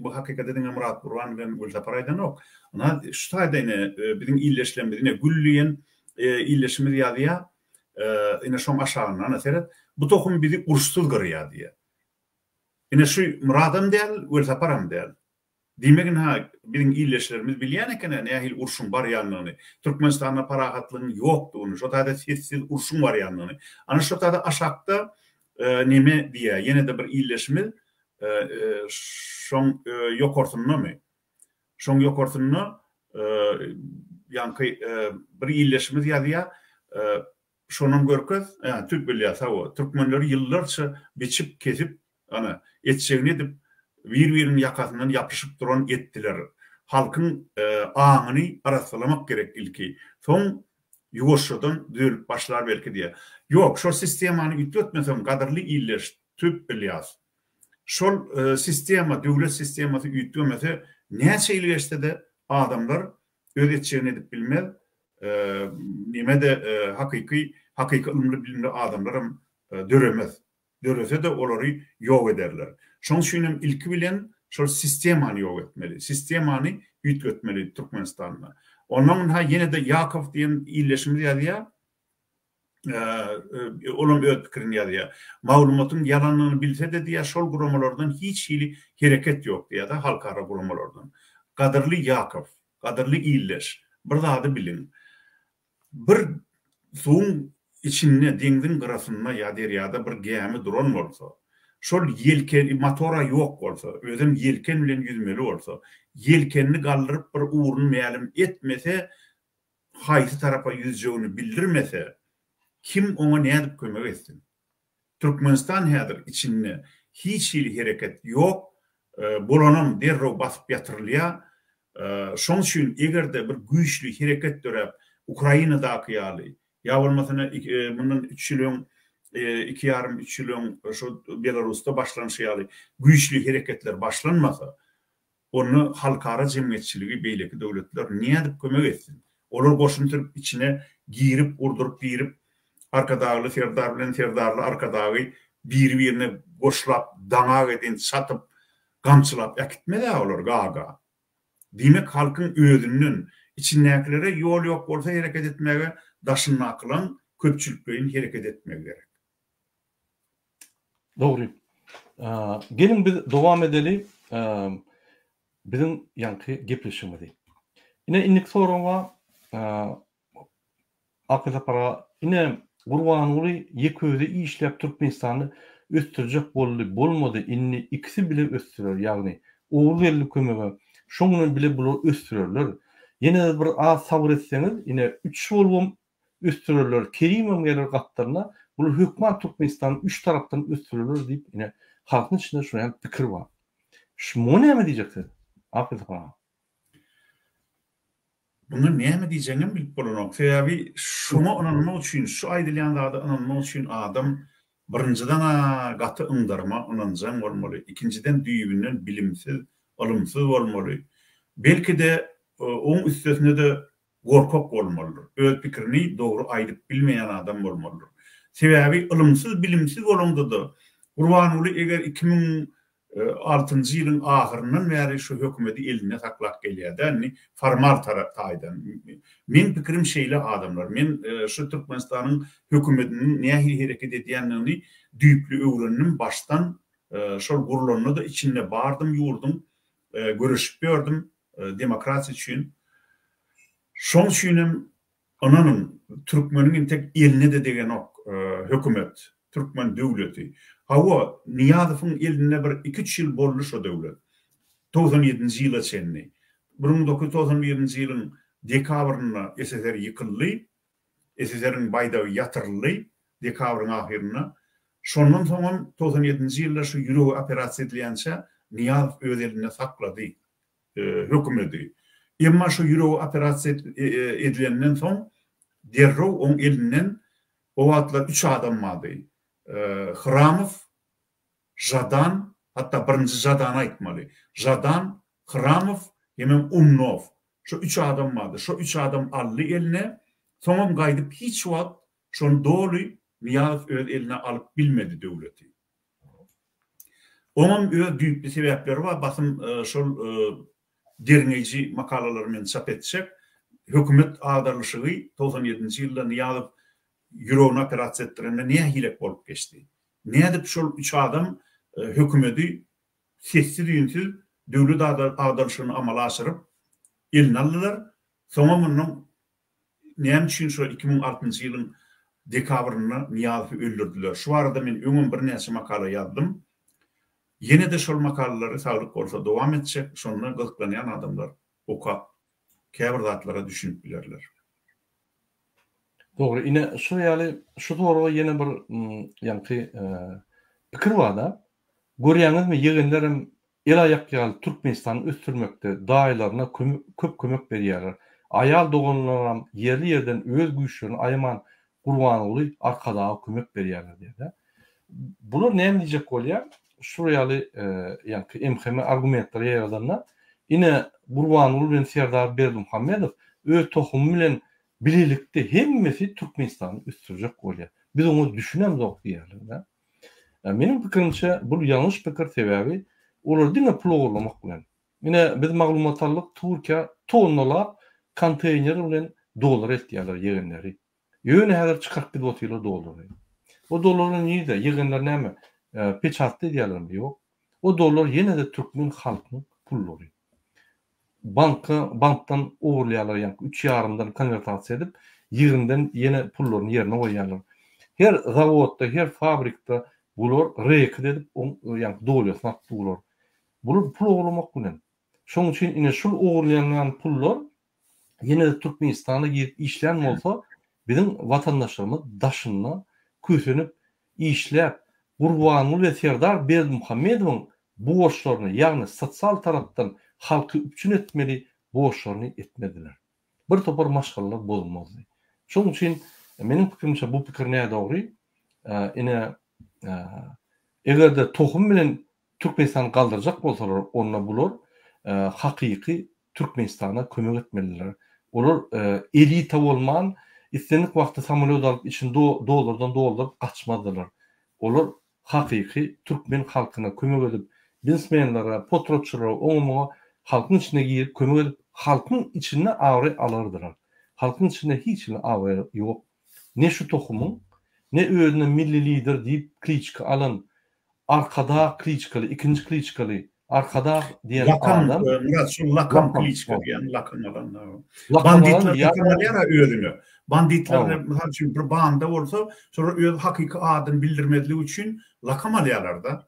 bu hakikaten Murat Gurban bilen Gülzaparay'dan ok. Ona ştada yine benim iyileşlememiz, yine güllüyen iyileşmemiz ýadyya, yine şom aşağıdan seret. Bu tohum bizi urşsuz gırıya diye. Yine şu Murat'ım değil, Gülzaparam değil. Demekin ha bizim iyileşlerimiz bilýän eken nähil urşun bar ýanlygyny. Türkmenistanda parahatlygyň ýokdugyny, şo taýda sessiz urşun bar ýanlygyny. Ana şo taýda aşakda neme diye yine de bir illeşme şoň ýokartynmy? Şoň ýokartynmy ýanky bir illeşme ýa-da şonun görkez Türk bilýär o türkmenleri ýyllarça biçip kesip ana etçegini edip bir-birinin ýakasyndan ýapyşyp duran etdiler. Halkın aňyny arasalamak gerek ilki. Soň Ýugoşlardan dölüp başlar belki diye. Yok, şol sistemany ütletmesem gadyrly illeş Türk bilýär. Şol sistema, döwlet sistemasy ütlemese näçe ýyl geçdi de adamlar öz etçegini edip bilmez. Nimede hakyky ümli bilimli adamlarım döremez. Dörese de olary ýok ederler. Şoň üçin ilki bilen şol sistemany ýok etmeli. Sistemany ütletmeli Türkmenistanda. Ondan ha yine de Yakov diýen illeşimi ýa-da onun öz pikirini ýa-da maglumatyň ýalanyny bilse de diýär şol guramalardan hiç hili hereket ýok diýär halkara guramalardan. Gadyrly Yakov, gadyrly illeş. Bir zady bilin. Bir suwun içinde deňdiň gyrasynda ýa derýada bir gemi duran bolsa, şol yelken motora ýok bolsa, özüm yelken bilen yüzmeli bolsa, yelkenni galdyryp bir uğrun meýalim etmese, haýsy tarafa yüzjegini bildirmese, kim ona nädip kömek etsin? Türkmenistan häzir içinde hiç hili hereket ýok, bolanam derrew basyp ýatyrylýar. Şoň üçin egerde bir güýçli hereket dörep Ukrainadaky ýaly, ýa bolmasana bundan 3 ýyl 2,5-3 ýyl şu Belarusda başlanýan ýaly güýçli hereketler başlanmasa, onu halkara jemgyýetçiligi beýleki döwletler nädip kömek etsin? Olar goşunyp içine girip, urdurup birip, arkadagy Serdar bilen Serdarly arkadagy bir-birine goşlap, daňa eden satyp, gamçylap ýakitmeli olar gaga. Demek halkın özünün içindekilere ýol ýok bolsa hereket etmege, daşyny aklan köpçüliklerin hereket etmege gerek. Doğru. Gelin biz dowam edeli. Bizim ýanky gepleşmedi. Ine innik soraňa akla para ine Gurbanuly ýeközde işläp Türkmenistany östürjek bolmady. Inni ikisi bile östürür. Ýagny oğul berli kömege şoňuny bile bular östürürler. Ýene bir az sabr etseňiz, ine 3 bolum östürürler. Kerimem gelir gatlaryna bu hökümet Türkmenistan 3 tarapdan östürürler diýip ine halkyň içinde şoňa pikir bar. Şunu näme diýjekdi? Afet bana. Bunu näme diýjeňim bilip bolanok. Sebäbi şunu anlamak üçin, şu aýdylýan zady anlamak üçin adam birinciden gaty ıngdarma ananjan bolmaly. İkinciden düýbünden bilimsiz, alımsız bolmaly. Belki de oň üstesinde de gorkak bolmaly. Öz pikirini dogry aýdyp bilmeýän adam bolmaly. Sebäbi alımsız, bilimsiz bolanda da Gurbanuly eger 2006-njy ýylyň ahyryndan bäri şu hökümeti eline saklap gelýär. Formal taýdan. Men pikirim şeýle adamlar. Men şu Türkmenistanyň hökümetiniň näme hereket edýändigini düýpli öwrendim baştan şol gurulanyna da içinde bardym, ýurdum, görüşip gördüm demokrasi üçin. Şoň üçin ananyň Türkmeniň tek eline de degen ok hökümet, Türkmen döwleti. Hawa Niýazowyň eline bir 2-3 ýyl boldy şo döwlet. 97-nji ýyla çenli. 1991-nji ýylyň dekabryna SSR ýykyldy. SSR'in baýdawy ýatyryldy dekabryň ahyryna. Şondan soň 97-nji ýylda şu ýüregi operasiýa edilýänçe Niýazow öz eline saklady hökümeti. Emma şu ýüregi operasiýa edilenden soň derrew oň elinden o wagtlar 3 adam bardy. Hramov, Jadan, hatta birinci Jadan aýtmaly. Jadan, Hramov, hemem Umnov. Şu 3 adam bardy. Şu 3 adam aldy eline. Soňam gaýdyp hiç wagt şonu doly Niýazow öz eline alyp bilmedi döwleti. Onun öz düýpli sebäpleri bar. Basym şol derňeji makalalaryny men çap etsek, hökümet agdarlyşygy 97-nji ýylda Niýazow ýüregi operasiýa etdirende näme hilek bolup geçdi? Nädip şol 3 adam hökümeti sessiz ýünsiz döwlet agdarlyşygyny amala aşyryp eline aldylar. Soňra munyň näme üçin şol 2006-njy ýylyň dekabrynda Niyazı öldürdüler. Şu arada men öňüm bir näçe makala ýazdım. Yine de şol makalary saglyk bolsa dowam etjek, şonu gylklanýan adamlar oka käbir zatlara düşünüp bilerler. Doğru. Ine şu ýaly şu doğru yine bir ýanky pikir var da. Görýäňizmi ýygyndlarym el ayak ýaly Türkmenistany ösdürmekde daýlaryna köp kömek berýärler. Ayal doganlaram yerli yerden öz güýçlerini aýman gurban olup arkadaga kömek berýärler diýdi. Bular näme diýjek bolýar? Şu ýaly ýanky emheme argumentler ýaradanlar. Ine gurban olup bilen Serdar Berdimuhammedow öz tohumy bilen bilelikde hemmesi Türkmenistany ösdürjek bolýar. Biz onu düşünemzok diýerler. Menin pikirimçe bu yanlış pikir sebebi olar diňe pul ogurlamak bilen. Mine biz maglumatlarlyk Türkiýe tonnalap konteyner bilen dolar etýärler ýegenleri. Ýöne häzir çykarp gidip otylar dolary. O doların ýerde ýegenler näme? Peçatly diýerler ýok. O dolar ýene de türkmen halkynyň pullary. Bankdan ogurlaýarlar ýa-ni 3,5-dan konvertasiýa edip ýygynden ýene pullaryny ýerine goýýarlar. Her zawodda, her fabrikda bular reket edip ýa-ni dolar satdylar. Bular pul ogurlamak bilen. Şoň üçin ine şol ogurlanan pullar ýene de Türkmenistana girip işlän bolsa, bizim vatandaşlarymyz daşyna kösenip işläp Gurbanul we Serdar Berdimuhammedowyň borçlaryny, ýagny sosial tarapdan halky üçin etmeli borçlaryny etmediler. Bir topar maşgalalar bolmazdy. Şoň üçin meniň pikirimçe bu pikir näme dogry? Ine egerde tohum bilen Türkmenistan galdyrjak bolsalar, onda bular hakyky Türkmenistana kömek etmeliler. Olar elita bolman, istenik wagtda samolyot alyp için dolardan gaçmadylar. Olar hakyky türkmen halkyna kömek edip, biznesmenlere, potroçlara, oňa halkyň içine girip kömek edip, halkyň içine awry alardylar. Halkyň içinde hiç awry ýok. Ne şu tohumyň, ne özüne milli lider diýip kliçka alan, arkada kliçkaly, ikinji kliçkaly, arkada diýen adam. Murat şu lakam kliçka diýen lakam alanlar. Banditler ýa-da özüne. Banditler mesela bir banda bolsa, sonra öz hakyky adyny bildirmediligi üçin lakam alýarlar da.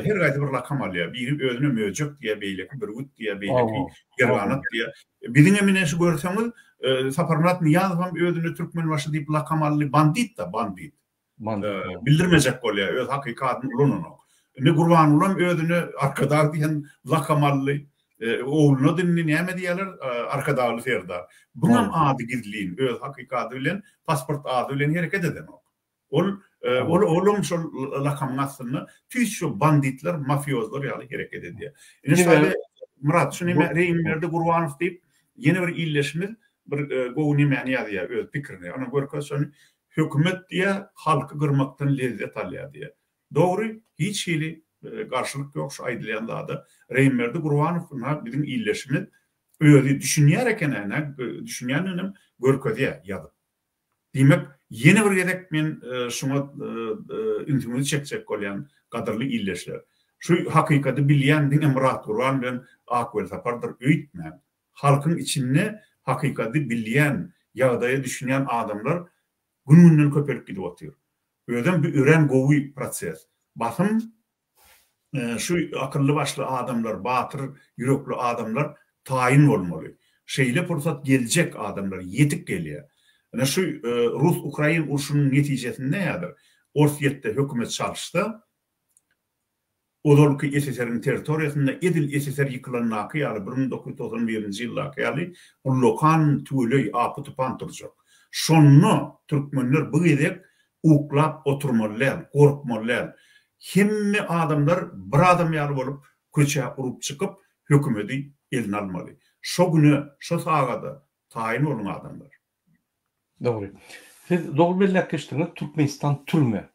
Her gaýda bir lakam alýar. Biri özüne möjek diýe beýleki, bir gut diýe beýleki, Gerwanat diýe. Biziň eminesi görseňiz, Saparmurat Niýazow özüne türkmen başy diýip lakam alýar, bandit da bandit. Bildirmejek bolýar, öz hakyky adyny ulanok. Ne Gurbanulam özüne arkadaş diýen lakam alýar. Oğluna dinni näme diýerler? Arkadaşly Serdar. Bunam ady gizliň, öz hakyky ady bilen, pasport ady bilen hereket eden ok. Olum şol lakam aslında tüy şu banditler, mafyozlar ýaly hereket edýär. Ine Murat şu näme reýimlerde Gurbanow diýip ýene bir illeşmir, bir gowy näme ýazýar öz pikirini. Ona görkä şonu hökümet diýe halky gyrmakdan lezzet alýar diýe. Dogry, hiç hili karşılık yok şu aýdylýanda reýimlerde Gurbanow bizim illeşimiz öýdi düşünýär eken, düşünýänim görkezýär ýaly. Diýmek, ýene bir gerek men şuna intimizi çekjek bolýan gadyrly illeşler. Şu hakykaty bilýän diňe Murat Gurban bilen Akwel Sapardyr öýtmän. Halkyň içinde hakykaty bilýän, ýagdaýy düşünýän adamlar gününden köpelip gidip otýar. Öýden bir ören gowy proses. Basym şu akıllı başlı adamlar, batır yürekli adamlar tayin bolmaly. Şeýle pursat geljek adamlar yetip gelýär. Ana şu Rus-Ukrayn urşunyň netijesinde nädir? Orsiýetde hökümet çalyşdy. Odolky SSR'nin territoriýasynda Edil SSR ýykylan ýaly 1991-nji ýylda ýaly Lokan tüýley apytypan turjak. Şonu türkmenler bu gedek uklap oturmalylar, gorkmalylar. Hemme adamlar bir adam ýaly bolup köçe urup çykyp hökümeti eline almaly. Şo güni, şo sagada tayin bolan adamlar. Doğru. Siz doğru belläkişdiňiz Türkmenistan türme.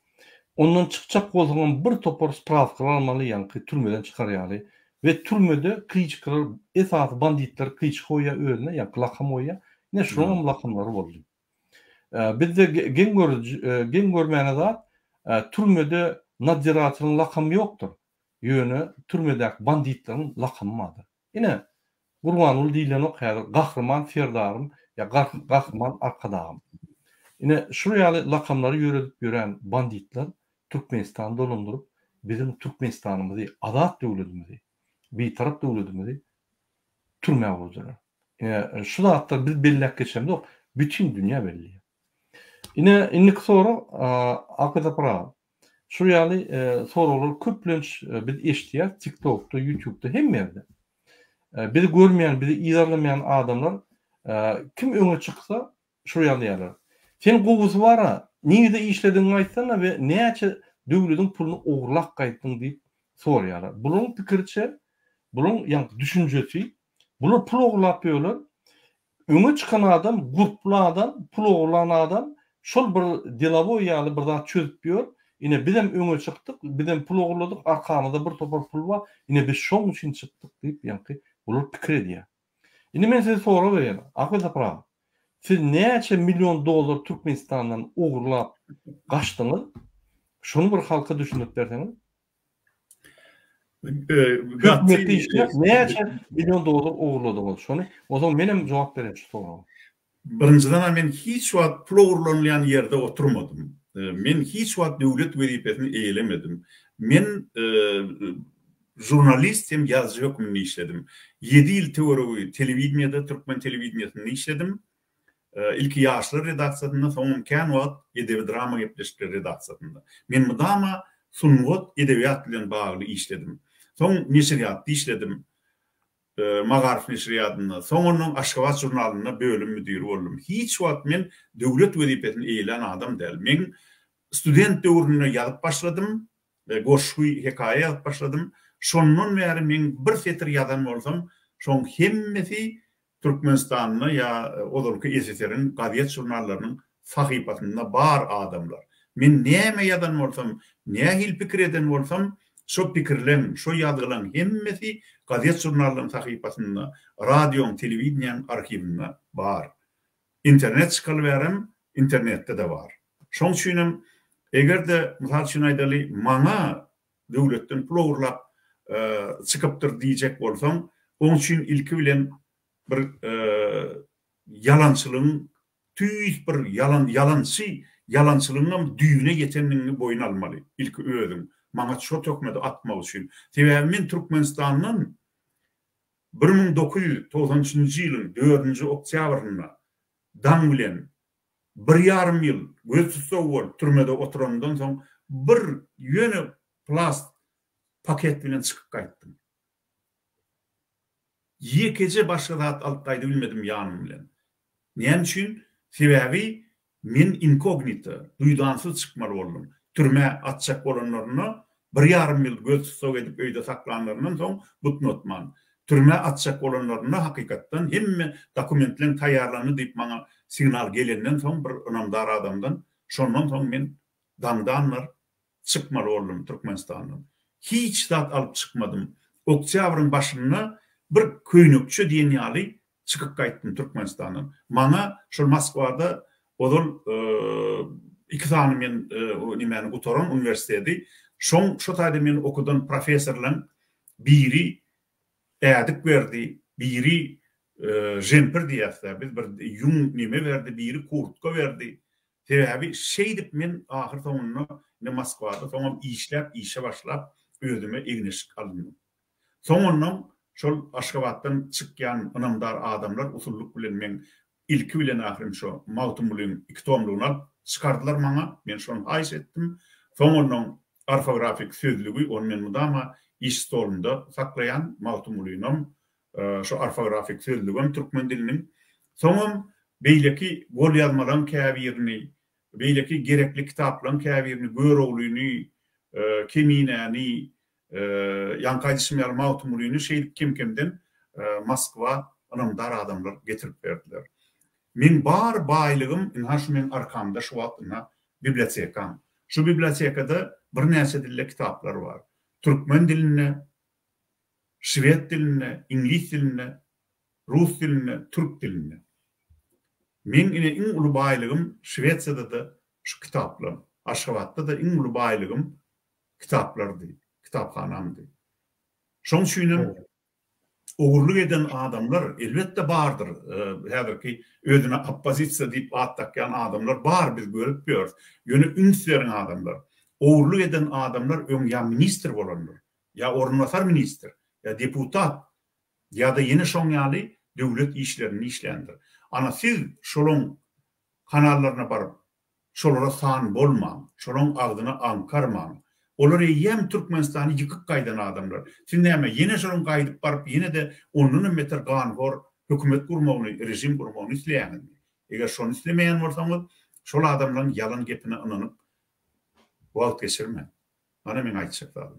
Ondan çykjak bolsaň bir topar spravkalar almaly, ýa-ni türmeden çykarýaly we türmede kliçkalar, esas banditler kliç goýa özüne, ýa lakam goýa, ne şonuň lakamlary boldy. Bizde gen görmäne zat türmede nadiratynyň lakamy ýokdur. Ýöne türmedäki banditleriň lakamy adı. Ine Gurbanul diýilen ok häzir gahryman Serdarym ýa gahryman arkadagym. Ine şuraya lakamları yöredip gören banditler Türkmenistan'da dolandurup bizim Türkmenistan'ımızı, adat devletimizi, bir taraf devletimizi türmeye koydular. Şu da hatta biz belli geçemde o bütün dünya belli. Ine sonra akıda para. Şuraya sorular köplenç biz eştiya TikTok'ta, YouTube'da hem yerde. Bizi görmeyen, bizi izarlamayan adamlar kim öňe çyksa şuraya ýalar. Sen gowy bara, niňe işlediň aýtsana we näçe döwletiň puluny ogurlak gaýtdyň diýip soraýarlar. Bunyň pikirçe, bunyň ýa düşünjesi, bular pul ogurlap ýörler. Öňe çykan adam, gurply adam, pul ogurlan adam şol bir delaboy ýaly bir zat çözüp ýör. Ine bizem öňe çykdyk, bizem pul ogurladyk, arkamyzda bir topar pul bar. Ine biz şoň üçin çykdyk diýip ýa-ni bular pikir edýär. Ine men size soru berýär. Akıl tapra. Siz näçe milyon dolar Türkmenistandan ogurlap gaçdyňyz? Şonu bir halka düşünüp berdiňiz. Hükümetde işte näçe milyon dolar ogurladyňyz? Şonu o zaman menem jogap berýär şu soruga. Birinciden men hiç wagt pul ogurlanýan ýerde oturmadım. Men hiç wagt döwlet wezipesini eýlemedim. Men jurnalist hem yazıcı hökmünde işledim. 7 yıl teori televizyonda, Türkmen televizyonunda işledim. İlk yaşlı redaksiyasında, sonra kän wagt edebi drama gepleşikleri redaksiyasında. Men mudama sunmat edebiyat bilen bagly işledim. Soň neşriyatda işledim. Magarif neşriyatında. Soňra Aşgabat jurnalyna bölüm müdiri boldum. Hiç wagt men döwlet wezipesini eýlen adam däl. Men student döwründe ýazyp başladym. Goşguy hekaye ýazyp başladym. Şondan beri men bir setir ýazan bolsam, şoň hemmesi Türkmenistanyna ýa olarky SSR'in gaziet jurnallarynyň sahypasynda bar adamlar. Men näme ýazan bolsam, näme hil pikir eden bolsam, şo pikirlerim, şo ýazgylaryň hemmesi gaziet jurnallarynyň sahypasynda, radio, telewizion arkiwinde bar. İnternet çykaly berim, internetde de bar. Şoň üçin egerde mysal üçin aýdaly, maňa döwletden pul ogurlap çıkıptır diýjek bolsam, onun üçin ilki bilen bir yalançılığın tüýs bir yalançylygyň düýüne ýetenligini boyun almaly. İlki özüm maňa şo tökmedi atmak üçin. Sebäbi men Türkmenistanyň 1993-nji ýylyň 4-nji oktýabrynda dan bilen 1,5 ýyl göz tutsa türmede oturandan soň bir ýöne plast paket bilen çykyp gaýtdym. Ýekece başga zat alyp gaýdy bilmedim ýanym bilen. Näme üçin? Sebäbi men inkognito, duýdansyz çykmaly boldum. Türme atjak bolanlaryny 1,5 ýyl göz tutsa edip öýde saklanlaryndan soň butnotman. Türme atjak bolanlaryny hakykatdan hemme dokumentlerin taýýarlany diýip maňa signal gelenden soň bir önamdar adamdan, şondan soň men damdanlar çykmaly boldum Türkmenistandan. Hiç zat alıp çıkmadım. Oktyabrın başında bir köynükçü diýen ýaly çykyp gaýtdym Türkmenistandan. Maňa şol Moskwada odol iki tane men nimeni gutoran üniversitedi. Şo taýda men okudum professorlaryň biri ädik berdi, biri jemper diýär, biz bir ýung nime berdi, biri kurtka berdi. Sebäbi şeýdip men ahir soňunda Moskwada soňam işe başlap özüme egneşik aldım. Soňra şol Aşgabatdan çykýan ynamdar adamlar usulluk bilen men ilki bilen ahirim şo Mawtumlyň 2 tomlugyny çykardylar maňa. Men şonu haýs etdim. Soňra ortografik sözlügi onu men mudama iş stolunda saklayan Mawtumlyň şo ortografik sözlügüm türkmen diliniň. Soňra beýleki gol ýazmalaryn käbirini, beýleki gerekli kitaplaryň käbirini, görewlüni, keminäni, Yankay ismiyar Mawtumlyny şeýdip kimden Moskwa ynamdar adamlar getirip berdiler. Men bar baýlygym inhaş men arkamda şu wagtda bibliotekam. Şu bibliotekada bir näçe dilli kitaplar bar. Türkmen diline, şwed diline, ingliz diline, rus diline, türk diline. Men ine iň uly baýlygym Şwediýada da şu kitaplar, Aşgabatda da iň uly baýlygym kitaplardy. Kitaphanamdy. Şoň üçin Oğurluk eden adamlar elbette bardır. Häzirki özüne oppozisiya diýip attakyan adamlar bar, biz görüp ýörüz. Ýöne ünslerin adamlar. Oğurluk eden adamlar ya minister bolanlar, ya ornasar minister, ya deputat, ya da yeni şoňaly döwlet işlerini işlendir. Ana siz şolun kanallarına barıp, şolara san bolmaň, şolun agdyna ankarmaň. Olar ýem Türkmenistany ýykyp gaýdan adamlar. Siz näme ýene şolun gaýdyp barıp ýene de onun meter ganfor hökümet gurmagyny, rejim gurmagyny isleýänmi? Eger şonu islemeýän bolsaňyz, şol adamlaryň yalan gepine inanyp wagt geçirme. Ana men aýtjak.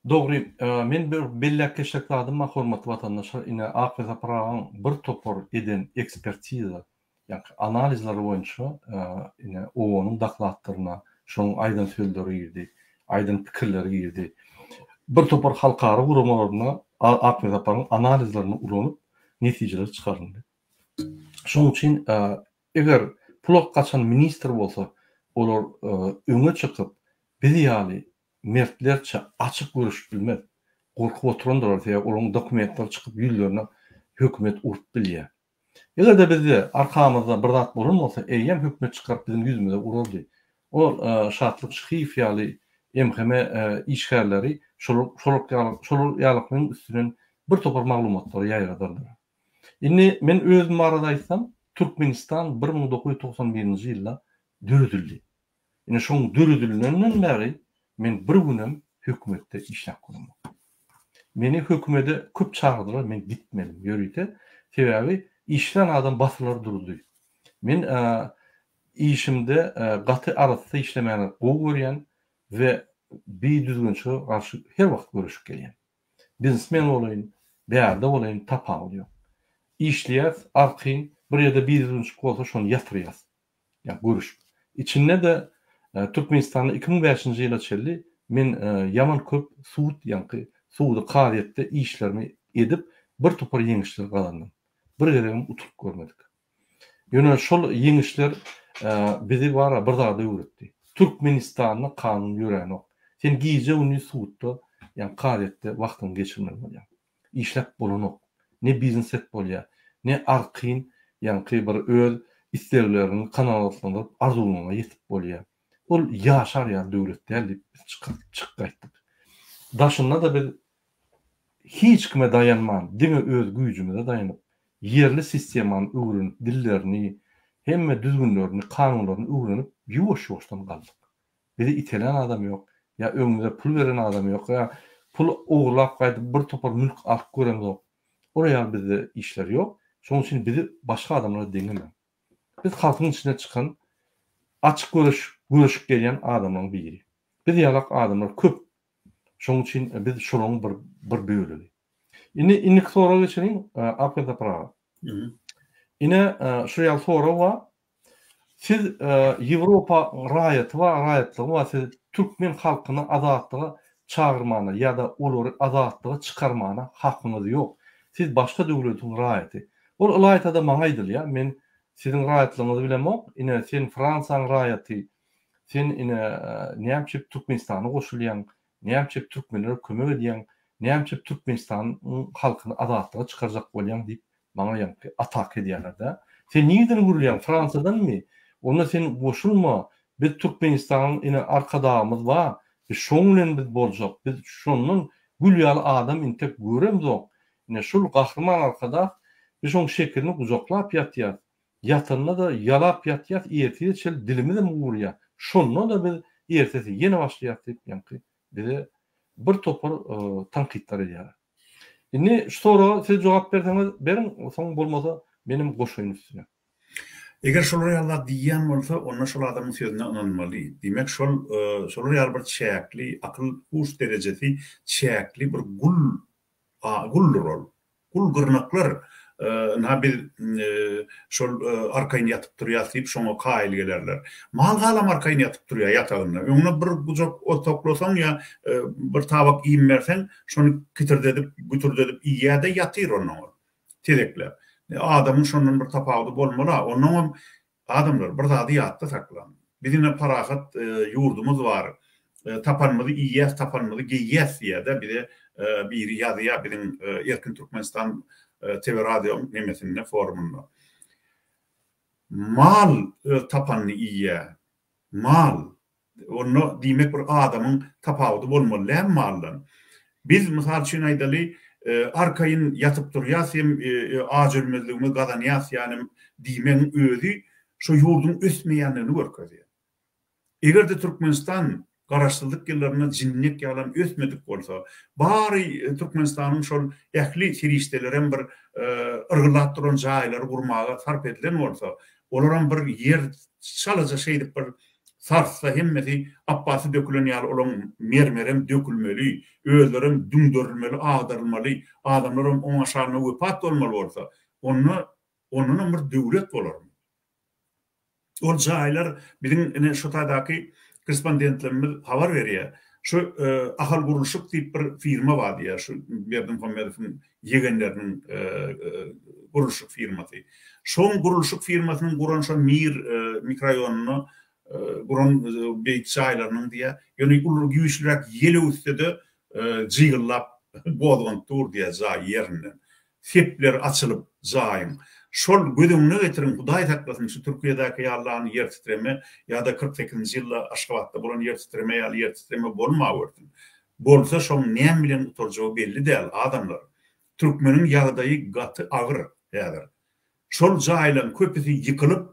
Dogry, men bir bellek geçirdim, hormatly watandaşlar, ine APZ aparatynyň bir topar eden ekspertiza, ýani analizler boýunça ine owanyň daklatlaryna, şoň aýdan sözleri girdi, aýdan pikirleri girdi. Bir topar halkara gurumlaryna APZ aparatynyň analizlerini ulanyp netijeler çykaryldy. Şoň üçin eger pulak kaçan minister bolsa, olar öňe çykyp bizi ýaly mertlerçe açık görüş bilmez. Korkup oturanlar diye onun dokumentler çıkıp yüzlerine hükümet urup bilýär. Eger de bizde arkamızda bir zat bolmasa, eýem hükümet çıkarıp bizim yüzümüze uruldy. O şartlyk şyhyf ýaly emheme işgärleri şol ýalykyň üstünden bir topar maglumatlar ýaýradylar. Indi men özüm arada aýtsam, Türkmenistan 1991-nji ýylda döredildi. Indi şoň döredilenden beri men bir günem hökümetde işlep gurmam. Meni hökümete köp çağırdılar, men gitmedim ýörüýte. Sebebi işlen adam basılar durdy. Men işimde gaty arasy işlemäni gowy ve bir düzgünçe garşy her wagt görüşüp gelýän. Biznesmen olaýyn, bäýerde olaýyn, tapa bolýar. İşleýär, arqyn bir ýerde bir düzgünçe bolsa şonu ýatyrýar. Ýa görüş. İçinde de Türkmenistan'da 2005-nji ýyla çelli men yaman köp suud ýanky suudy qaryetde işlerimi edip bir topar ýeňişler galandym. Bir geregim utup görmedik. Ýöne şol ýeňişler bizi bara bir zada öwretdi. Türkmenistanyň kanun ýöräni. Sen giýje uny suudda ýani qaryetde wagtyny geçirmek bolýar. İşlep bolanok. Ne biznes et bolýar, ne arqyn ýanky bir öz isleglerini kanalatlandyrıp arzuwlaryna ýetip bolýar. Ol ýaşar ýa döwletler diýip çykdyk. Daşynda da bir hiç kime dayanman, diňe öz güýjümize daýanyp, yerli sistemany öwrenip, dillerini, hemme düzgünlerini, kanunlaryny öwrenip, ýuwaş-ýuwaşdan galdyk. Bizi itelen adam ýok, ýa öňüňde pul beren adam ýok, ýa pul oğurlap gaýdyp bir topar mülk alyp gören ýok. Oraya bizde işler ýok. Şoň üçin bizi başga adamlara deňemen. Biz halkyň içine çykan, açyk görüşüp gelýän adamlaryň biri. Biz ýalak adamlar köp. Şoň üçin biz şolaryň bir böwregi. Indi sonra geçelim APZ aparaty. Ine şu ýal sonra wa siz Ýewropa raýaty we siz Türkmen halkyny azatlyga çağırmana ýa-da olary azatlyga çykarmana hakyňyz ýok. Siz başga döwletiň raýaty. Ol raýatyda maňa aýdylýar. Men sizin raýatlygyňyzy bilemok. Ine sen Fransaň raýaty, sen ine näçe Türkmenistany goşulýan, näçe türkmenlere kömek edýän, näçe Türkmenistan halkyny azatlyga çykarjak bolýan diýip maňa ýanky atak edýärler-de. Sen niýeden gurulýan? Fransadanmy? Onda sen goşulma. Biz Türkmenistanyň ine arkadağımız var. Biz şoňlen biz boljak. Biz şonun gülýaly adam intep göremzok. Ine şol gahrman arkada biz şoň şekerini uzaklap ýatýar. Ýatynda da ýalap ýatýar, ýertiýe çel dilimize mugurýar. Şondan da biz ertesi ýene başlaýar diýip ýanky bize bir topar tankitler edýär. Indi sonra siz jogap berseňiz berin, soň bolmasa benim goşaýyn üstüne. Eger şolary ýaly diýen bolsa, onda şol adamyň sözüne inanmaly. Demek şolary ýaly bir çäkli, akyl huş derejesi çäkli bir gul rol. Gul gırnaklar nabil şol arkaýyn ýatyp durýar diýip şoňa kaýyl gelerler. Mal galam arkaýyn ýatyp durýar ýatagyna. Öňüne bir gujak ot toplasaň ýa bir tabak iýim bersen, şonu kitirdedip, gütürdedip ýa-da ýatyr onu. Terekler. Adamın şondan bir tapagy bolmaly. Onuň adamlar bir zady ýatda saklan. Bizine parahat ýurdumuz bar. tapanmalı iyiyes, tapanmalı giyiyes diye de bir de bir yazıya bizim Erkin Türkmenistan TV radyo nemesinde forumunda. Mal tapanlı iyiye, mal, onu demek bir adamın tapavıdı olmalı hem maldan. Biz misal için aydalı arkayın yatıp duruyas hem acilmezliğimi kazanıyas yani demen özü şu yurdun ösmeyenliğini görközüyor. Eğer de Türkmenistan garaşsızlık yıllarına cinnet yalan ösmedik olsa, bari Türkmenistan'ın şol ehli seriştelerin bir ırgılattıran jayları kurmağa sarf edilen olsa, olaran bir yer çalaca şeydik bir sarfsa hemmeti Abbasi dökülen yer olan mermerem dökülmeli, özlerim dündürülmeli, ağdarılmalı, adamlarım on aşağına vefat olmalı olsa, onun bir devlet olur. O jaylar bizim şu taydaki korespondentlerimiz haber veriyor. Şu ahal kuruluşuk tip bir firma var diye, şu Berdim Hamedov'un yegenlerinin kuruluşuk firması. Şon kuruluşuk firmasının kuran şu mikrorayonunu kuran beyt jaylarının diye, yani ulur güýçlürek yeli üstede jygyllap boğduğun tur diye jay yerinden. Sepler açılıp jayın. Şol gödümünü getirin, Hudaý saklasın, şu Türkiýedäki ýallaryny yer titreme ya da 48-nji ýylda Aşgabatda bolan yer titreme ýa yer titreme bolmaýardy. Bolsa şoň näme bilen uturjagy belli däl adamlar. Türkmeniň ýagdaýy gaty agyr ýa-da. Şol jaýlaryň köpüsi ýykylyp,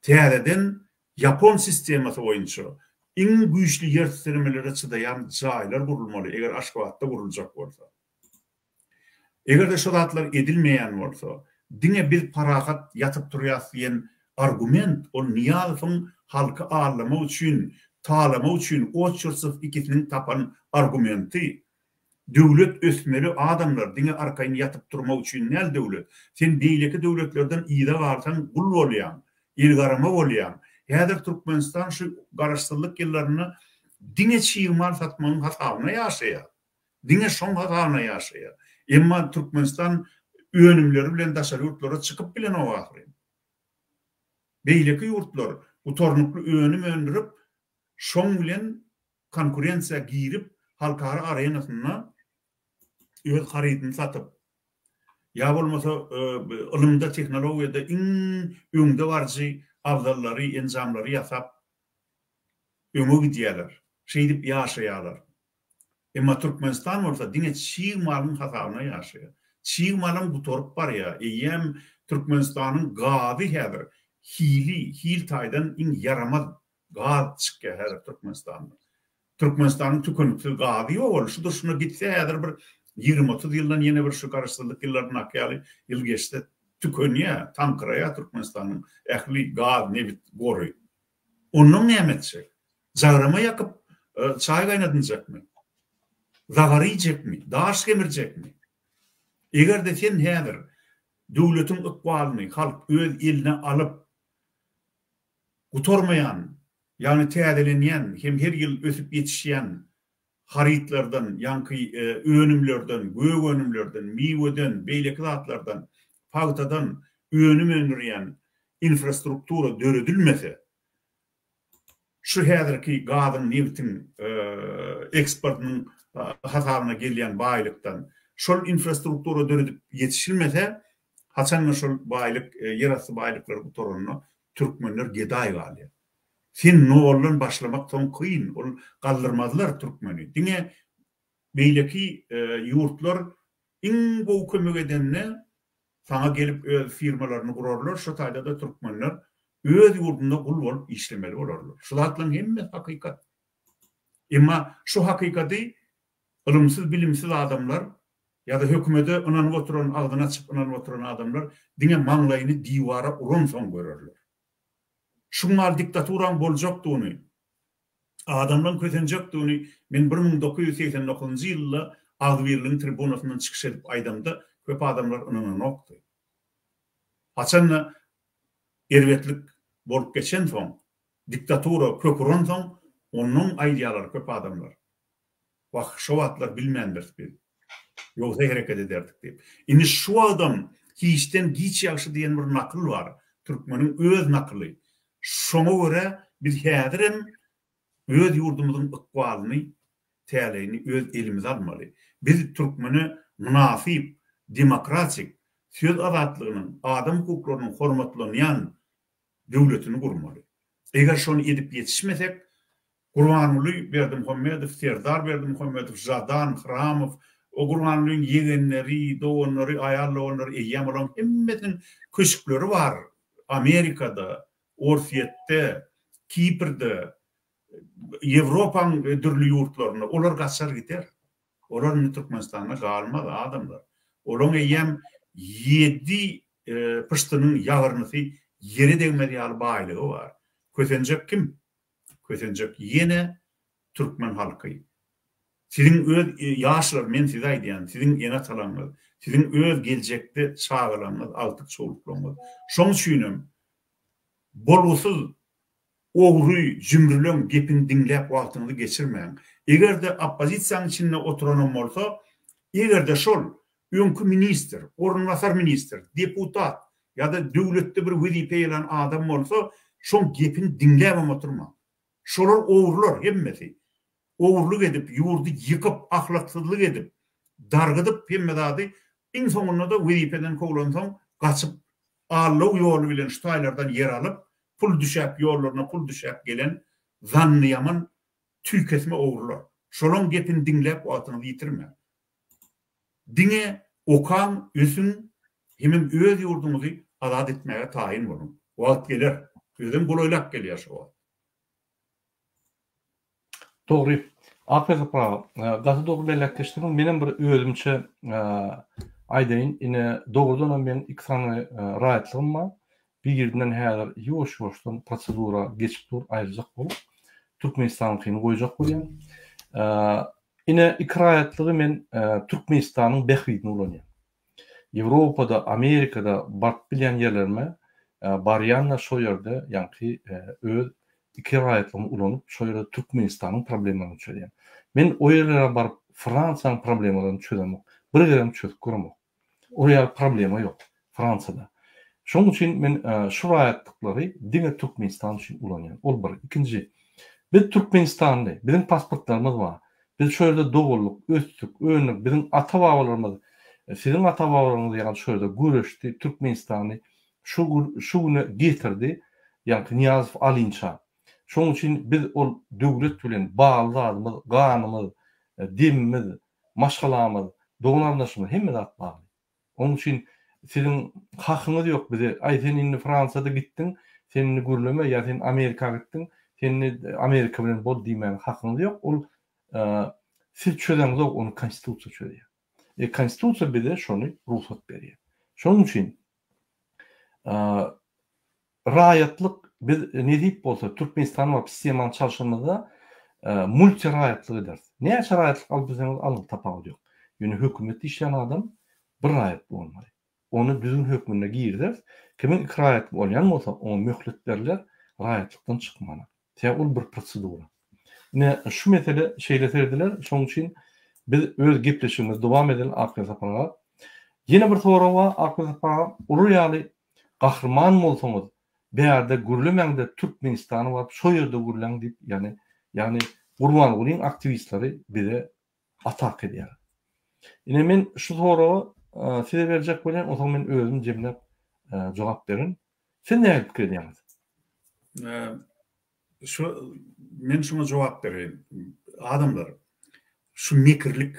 täzeden Japon sistemasy boýunça iň güýçli yer titremelere çydaýan jaýlar gurulmaly, eger Aşgabatda guruljak bolsa. Eger de şolatlar edilmeýän bolsa, dine bir parahat yatıp duruyoruz diyen argument o Niyazowyň halkı ağırlama üçün, tağlama üçün o çırsıf ikisinin tapan argumenti. Devlet ösmeli adamlar dine arkayını yatıp durma üçün nel devlet? Sen beýleki devletlerden iyide varsan kul bolýan, ilgarama bolýan. Häzir Türkmenistan şu garaşsızlyk ýyllaryny dine çiğmal satmanyň hatawyna ýaşaýar. Dine şoň hatawyna ýaşaýar. Emma Türkmenistan önümleri bilen daşary ýurtlara çykyp bilen o ahry. Beýleki ýurtlar bu tornukly önüm öndürüp şoň bilen konkurensiýa girip halkara arenasyna öz harytyny satyp ýa bolmasa ilmde teknologiýada iň öňde barjy awdallary, enzamlary ýasap öňe gidýärler. Şeýdip ýaşaýarlar. Emma Türkmenistan bolsa dine çiğmalyň hatawyna ýaşaýar. Çiğmalın bu torp var ya, eyyem Türkmenistan'ın gadi hedir. Hil taydan in yaramaz gad çıkke hedir Türkmenistan'da. Türkmenistan'ın tükünüksü gadi ol. Şudur şuna gitse hedir bir 20-30 yıldan yine bir şu karıştırdık yılların akıyali yıl geçti. Tükünüye, Tankıra'ya Türkmenistan'ın ehli gad nevit goru. Onun ne emetecek? Zagrama yakıp çay kaynatınacak mı? Zagarı yiyecek mi? Daş kemirecek mi? Eger de sen häzir döwletiň ykbalyny halk öz eline alıp gutormayan, yani täzelenýän, hem her ýyl ösüp ýetişýän harytlardan, ýanky önümlerden, gög önümlerden, miweden, beýleki zatlardan, pagtadan önüm öndürýän infrastruktura döredilmese, şu häzirki gadyň neftin eksportynyň hatawyna gelýän baýlykdan şol infrastruktura döredip yetişilmese, haçan şol baýlyk, yerasty baýlyklary gutoruny türkmenler gedaý galy. Sen nollan başlamak soň kıyın, ol galdyrmazlar türkmeni. Dine beýleki ýurtlar iň gowy kömek edenine sana gelip öz firmalaryny kurarlar, şu taýda da türkmenler öz ýurdunda kul bolup işlemeli bolarlar. Şulatlaryň hemme hakykat. Emma şu hakykaty ilmsiz, bilimsiz adamlar ya da hökümete ınanyp oturan, agdyna çykyp ınanyp oturan adamlar dine maňlaýyny diwara uran soň görerler. Şunlar diktaturan boljakdygyny, adamlaryň kösenjakdygyny men 1989-njy ýylda Agberliň tribunasyndan çykyş edip aýdamda köp adamlar ynanyny okdy. Haçan erwetlik bolup geçen soň, diktatura köküren soň, onuň aýdýarlar köp adamlar. Wah, şu wagtlar bilmendir biz. Ýogsa hereket ederdik diýip. Indi şu adam hiçten giç ýaşy diýen bir nakıl bar. Türkmeniň öz nakyly. Şoňa görä biz häzirem öz yurdumuzun ıkbalyny, täleýini öz elimize almaly. Biz türkmeni münasip, demokratik, söz azatlygynyň, adam hukuklarynyň hormatlanýan döwletini gurmaly. Eger şonu edip ýetişmesek, Gurbanuly Berdimuhammedow, Serdar Berdimuhammedow, Zadan Hramow, o Gurbanulyň yegenleri, doganlary, aýallary, eýýam bolan hemmetiniň köşükleri bar. Amerikada, Orfiýetde, Kiprde, Ýewropaň dürli ýurtlaryna olar gaçar gider. Olar Türkmenistana galmaz adamlar. Olaň eýýam 7 pıştynyň ýagyrnysy ýere degmedi ýaly baýlygy bar. Kösenjek kim? Kösenjek ýene türkmen halky. Sizin öz ýaşlar, men size aýdýan, sizin ýene talaňyz, sizin öz geljekde çağılaňyz, altyk çoluklaňyz. Şoň üçin bolgusyz ogry jümrülen gepin dinläp wagtyňyzy geçirmeň. Egerde oppozisiýanyň içinde oturan bolsa, egerde şol öňkü minister, ornunbasar minister, deputat ýa-da döwletde bir wezipe ýalan adam bolsa, şoň gepin dinläp oturma. Şolar owurlar hemmesi. Owurluk edip, ýurdy ýykyp, ahlaksyzlyk edip, dargydyp hemmedady iň soňunda da wezipeden kowlansaň gaçyp allaw ýoly bilen şu taýlardan yer alyp, pul düşäp ýollaryna pul düşäp gelen zanlyýaman tüýkesme owurlar. Şolaň gepin dinläp wagtyny ýitirme. Diňe okan üsün hemem öz ýurdumuzy azad etmäge taýin bolun. Wagt geler, özüm golaýlap gelýär şo. Dogry. Apet pra, gaty dogry belläkleşdirdim. Menem bir özümçe aýdaýyn, ine dogrudan men ikrany rahatlygym bar. Bir ýerden häzir ýoş-ýoşdan prosedura geçip dur aýryjak bolup Türkmenistanyňkyny goýjak bolýan. Ine ikrayatlygy men Türkmenistanyň behwidini ulanýan. Ýewropada, Amerikada barp bilen ýerlerime barýanla şo ýerde ýanky öz ikrayatlygymy ulanyp şo ýerde Türkmenistanyň problemlerini çöýýän. Men o ýerlere barp Fransaň problemlerini çözemek, bir gerem çözüp görmek. Oraya problema ýok Fransada. Şoň üçin men şu raýatlyklary diňe Türkmenistan üçin ulanýan. Ol bir. Ikinji, biz Türkmenistanly, bizim pasportlarymyz bar. Biz şo ýerde dogurluk, östük, öňlük, bizim ata-babalarymyz, sizin ata-babalarymyz ýa-da şo ýerde göreşdi, Türkmenistany şu güne getirdi, ýa-ni Niýazow alynça. Şoň üçin biz ol döwlet bilen baglanymyz, ganymyz, dinimiz, maşgalamyz, doganarlaşmamyz hemme zat bar. Onuň üçin sizin hakyňyz ýok bize. Ay sen indi Fransada gittin, seni gürleme ýa sen Amerika gittin, seni Amerika bilen bol diýmän hakyňyz ýok. Ol siz çözeňiz onu konstitusiýa çözer. Konstitusiýa bize şonu ruhsat berýär. Şoň üçin raýatlyk biz nedip bolsa Türkmenistan we sistemany çalşanmada multi raýatlyk eder. Näme raýatlyk alyp bizeňiz alyp tapagy ýok. Ýöne hökümetde işleýän adam bir raýat bolmaly. Onu düzgün hökmüne girder. Kimin ikrayat bolýan bolsa, onu möhlet berler, raýatlykdan çykmana. Ol bir prosedura. Ne şu mesele şeýleserdiler, şoň üçin biz öz gepleşigimiz dowam eden Akbel Sapanlar. Ýene bir sorawa Akbel Sapanlar, uly ýaly gahrman bolsaňyz, beýerde gürlemäňde Türkmenistany we şo ýerde gürleň diýip, ýani Gurbanulyň aktivistleri bize atak edýär. Ine men şu sorawa size berjek bolýan, o men özüm jemlep jogap berin. Sen näme pikir edýäňiz? Men şuna jogap berýän. Adamlar şu mikirlik,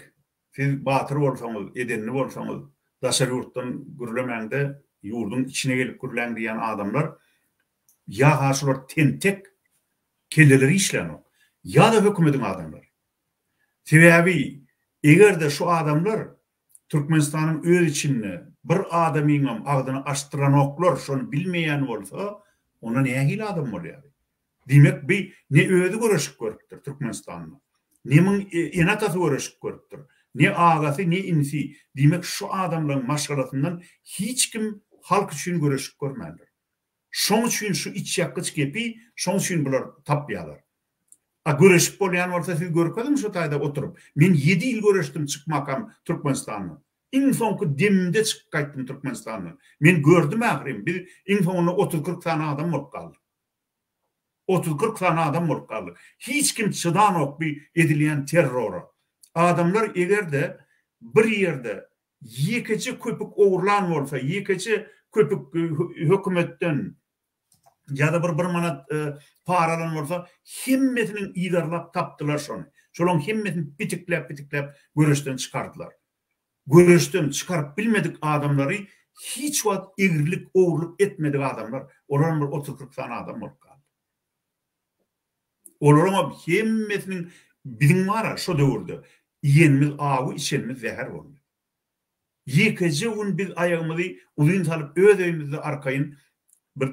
siz batyr bolsaňyz, edenli bolsaňyz, daşary ýurtdan gürlemäňde ýurdun içine gelip gürleň diýen adamlar ýa haşular tentek kelleleri işlänok, ýa da hökümetiň adamlar. Sebäbi egerde şu adamlar Türkmenistanyň öz içinde bir adamyň agdyny açtyranoklar şonu bilmeýän bolsa, ona nähili adam bolýar. Demek ne özü göreşip görüpdir Türkmenistanyň. Nemin enatasy göreşip görüpdir. Ne agasy, ne insi. Demek şu adamlaryň maşgalatyndan hiç kim halk üçin göreşip görmändir. Şoň üçin şu iç ýakgyç gepi, şoň üçin bular tapýarlar. Göreşip bolýan bolsa siz görkezmi şu taýda oturup? Men 7 ýyl göreşdim çykmakam Türkmenistanyň. Iň soňky demde çykyp gaýtdym Türkmenistanyň. Men gördüm ährim, bir iň soňuna 30-40 tane adam bolup galdy. 30-40 tane adam bolup kaldy. Hiç kim çıdanok bir edilýän terrora. Adamlar egerde bir ýerde ýekeçi köpük owurlan bolsa, ýekeçi köpük hökümetden ýa-da bir manat paralan bolsa, himmetini idarlap tapdylar şonu. Şolon himmetini bitiklep göreşden çıkardılar. Göreşden çıkarıp bilmedik adamları hiç wagt egrilik, owurluk etmedik adamlar. Olar bir 30-40 tane adam bolup kaldy. Olar himmetinin birin var şo döwürde. Ýenimiz awy, içenimiz zäher boldy. Ýekeci gün biz ayağımızı uzun salıp öz evimizde arkayın bir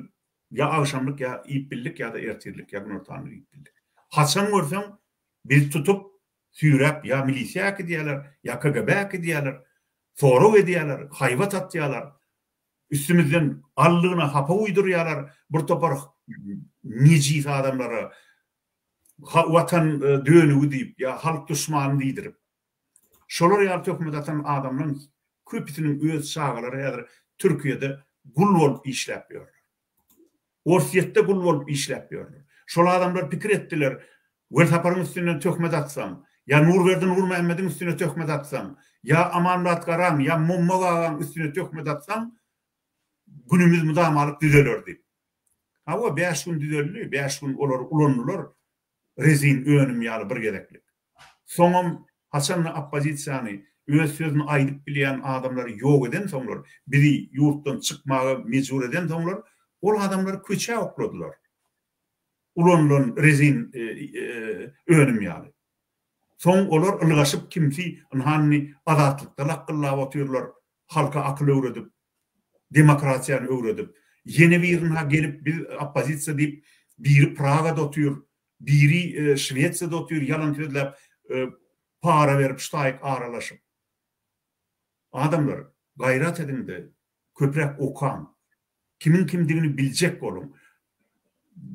ya akşamlık ya ipbillik ya da ertirlik ya günortanlık ipbillik. Hasan görsem biz tutup sürep ya milisiya diýerler ya KGB diýerler. Soru ediyorlar, hayvat atıyorlar. Üstümüzden allığına hapa uyduruyorlar. Bir topar neciz adamlara vatan dönüğü deyip ya halk düşmanı deydirip. Şolar ýaly tökmet atan adamların köpüsünün öz şagaları ýa-da Türkiýede gul bolup işläp ýörler. Orsiýetde gul bolup işläp ýörler. Şol adamlar pikir etdiler. Weltaparyň üstünden tökmet atsam, ya Nurverdi Nur Mehmed'in üstüne tökmet atsam, ya Amanat Karam, ya Mummogagan üstüne tökmet atsam, günümüz müdamalyk düzelerdi. Hawa 5 gün düzeldi, 5 gün olar ulandylar, rezin önüm ýaly bir gereklik. Soňam Hasan oppozisiýany öz sözüni aýdyp bilýän adamlary ýok eden soňlar, biri ýurtdan çykmaga mejbur eden soňlar, ol adamlar köçe okladylar. Ulanlan rezin önüm ýaly. Soň olar ılgaşyp kimsi hanny azatlykda lakkylap otyrlar, halka akyl öwredip, demokrasiýany öwredip, ýene birine gelip bir oppozisiýa diýip, biri Pragada otyr, biri Şwetsiýada otyr, ýalan sözläp para berip ştaýyk aralaşyp. Adamlar gaýrat edinde, köprek okan, kimin kimdigini biljek bolun.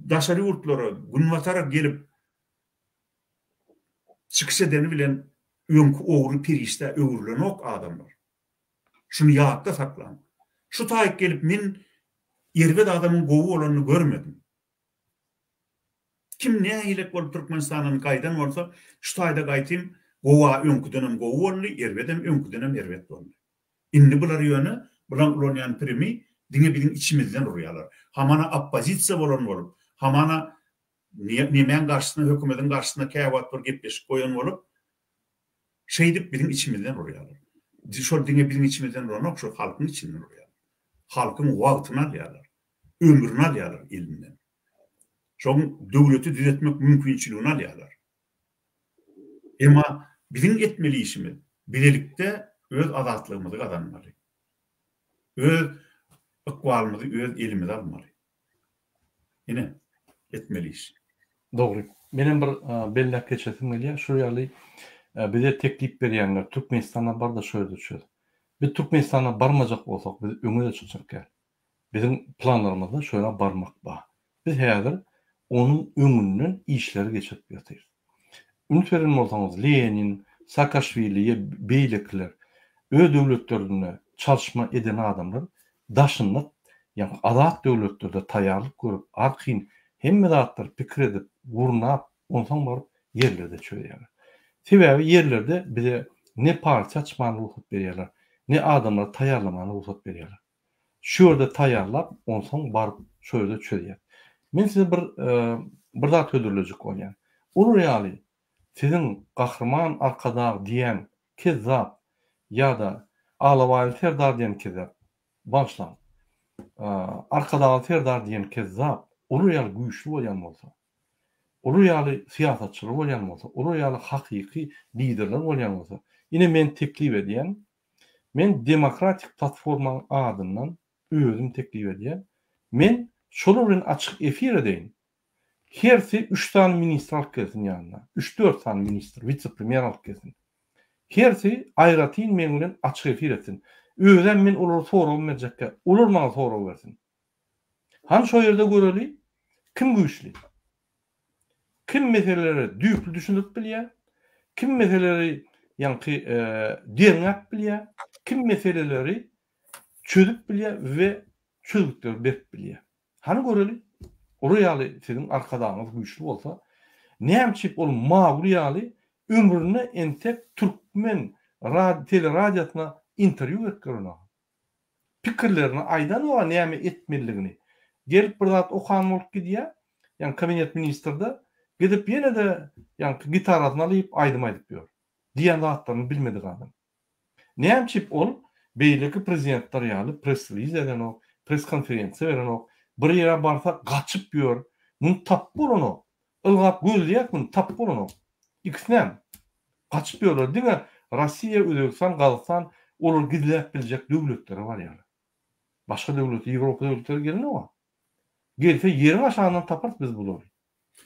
Daşary ýurtlara günwatara gelip çıkış edeni bilen öňkü owry pirişde öwürlenok adamlar. Şunu ýatda saklan. Şu taýyk gelip men Erbet adamın gowy bolanyny görmedim. Kim ne hilek bolup Türkmenistanyň gaýdan bolsa, şu taýda gaýtym, gowa öňkü dönem gowy boldy, Erbedem öňkü dönem Erbet boldy. Indi bular ýöne, bulan ulanýan primi diňe biziň içimizden urýarlar. Hamana oppozisiýa bolan bolup, hamana nimen karşısına, hükümetin karşısına käwat bir gepleşip koyan bolup, şeydip biziň içimizden urýarlar. Şol diňe biziň içimizden uranok, şol halkyň içinden urýarlar. Halkyň wagtyny alýarlar, ömrüni alýarlar elinden. Şol döwleti düzeltmek mümkinçiligini alýarlar. Emma biziň etmeli işimiz bilelikde öz azatlygymyzy kazanmaly. Öz ıkwalymyzy öz elimize almaly. Ine etmeli iş. Doğru. Benim bir bellek geçetim gelýär. Şu ýaly bize teklip berýänler Türkmenistana bar da şöyle düşür. Biz Türkmenistana barmajak bolsak, biz öňüne çykjak gel. Bizim planlarymyzda şöyle barmak bar. Biz häzir onun öňünden işleri geçip ýatyr. Ümit beren bolsaňyz, Lenin, Saakashvili, beýlikler, öz döwletlerine çalışma eden adamlar daşynda, ýani azat döwletlerde taýýarlyk görüp, arkyň hemme zatlar pikir edip, gurnap, ondan baryp yerlerde çöýýärler. Sebäbi yerlerde bize ne partiýa açmaly ruhsat berýärler, ne adamlar taýýarlamaly ruhsat berýärler. Şu ýerde taýýarlap, ondan baryp şöýde çöýýär. Men size bir zat öldürilecek bolýan. Ol ýaly siziň gahrman arkada diýen kezzap ýa-da Alawaly Serdar diýen kezzap başlan. Arkada Serdar diýen kezzap ol ýaly güýçlü bolýan bolsa, ol ýaly siýasatçylar bolýan bolsa, ol ýaly hakyky liderler bolýan bolsa, ine men teklip edýän, men demokratik platforma adyndan özüm teklip edýän, men şol bilen açyk efir edeýin. Hersi 3 tane ministr alyp gelsin ýanyna. 3-4 tane ministr, vice-premier alyp gelsin. Hersi aýratyn men bilen açyk efir etsin. Özüm men olary soraw berjekkä, olar maňa soraw bersin. Han şo ýerde göreli, kim güýçli? Kim meseleleri düýpli düşünüp bilýär? Kim meseleleri ýanky derňäp bilýär? Kim meseleleri çözüp bilýär we çözükler berip bilýär? Hany göreli? o realitenin arkadağınız güçlü olsa, näçip ol mağul ýaly ömrüne entek Türkmen teleradyatına interview etkerine. Pikirlerini aydan owa näme etmeligini. Gelip bir zat okan bolup gidýär, ýani kabinet ministrde gidip ýene de ýani gitarasyny alyp aýdym aýdyp ýör. Diýen zatlaryny bilmedik adam. Näçip ol beýleki prezidentler ýaly press release eden o, press konferensiýa beren o, bir ýere barsa gaçyp ýör. Muny tap bolany, ılgap gözleyek muny tap bolany. İkisinden gaçyp ýörler. Diňe Rossiýa, Özbekistan, Gazakystan olar gidilip biljek döwletleri var ýaly. Başga döwlet, Ýewropa döwletleri gelene wa. Gelse ýerin aşağından tapart biz bular.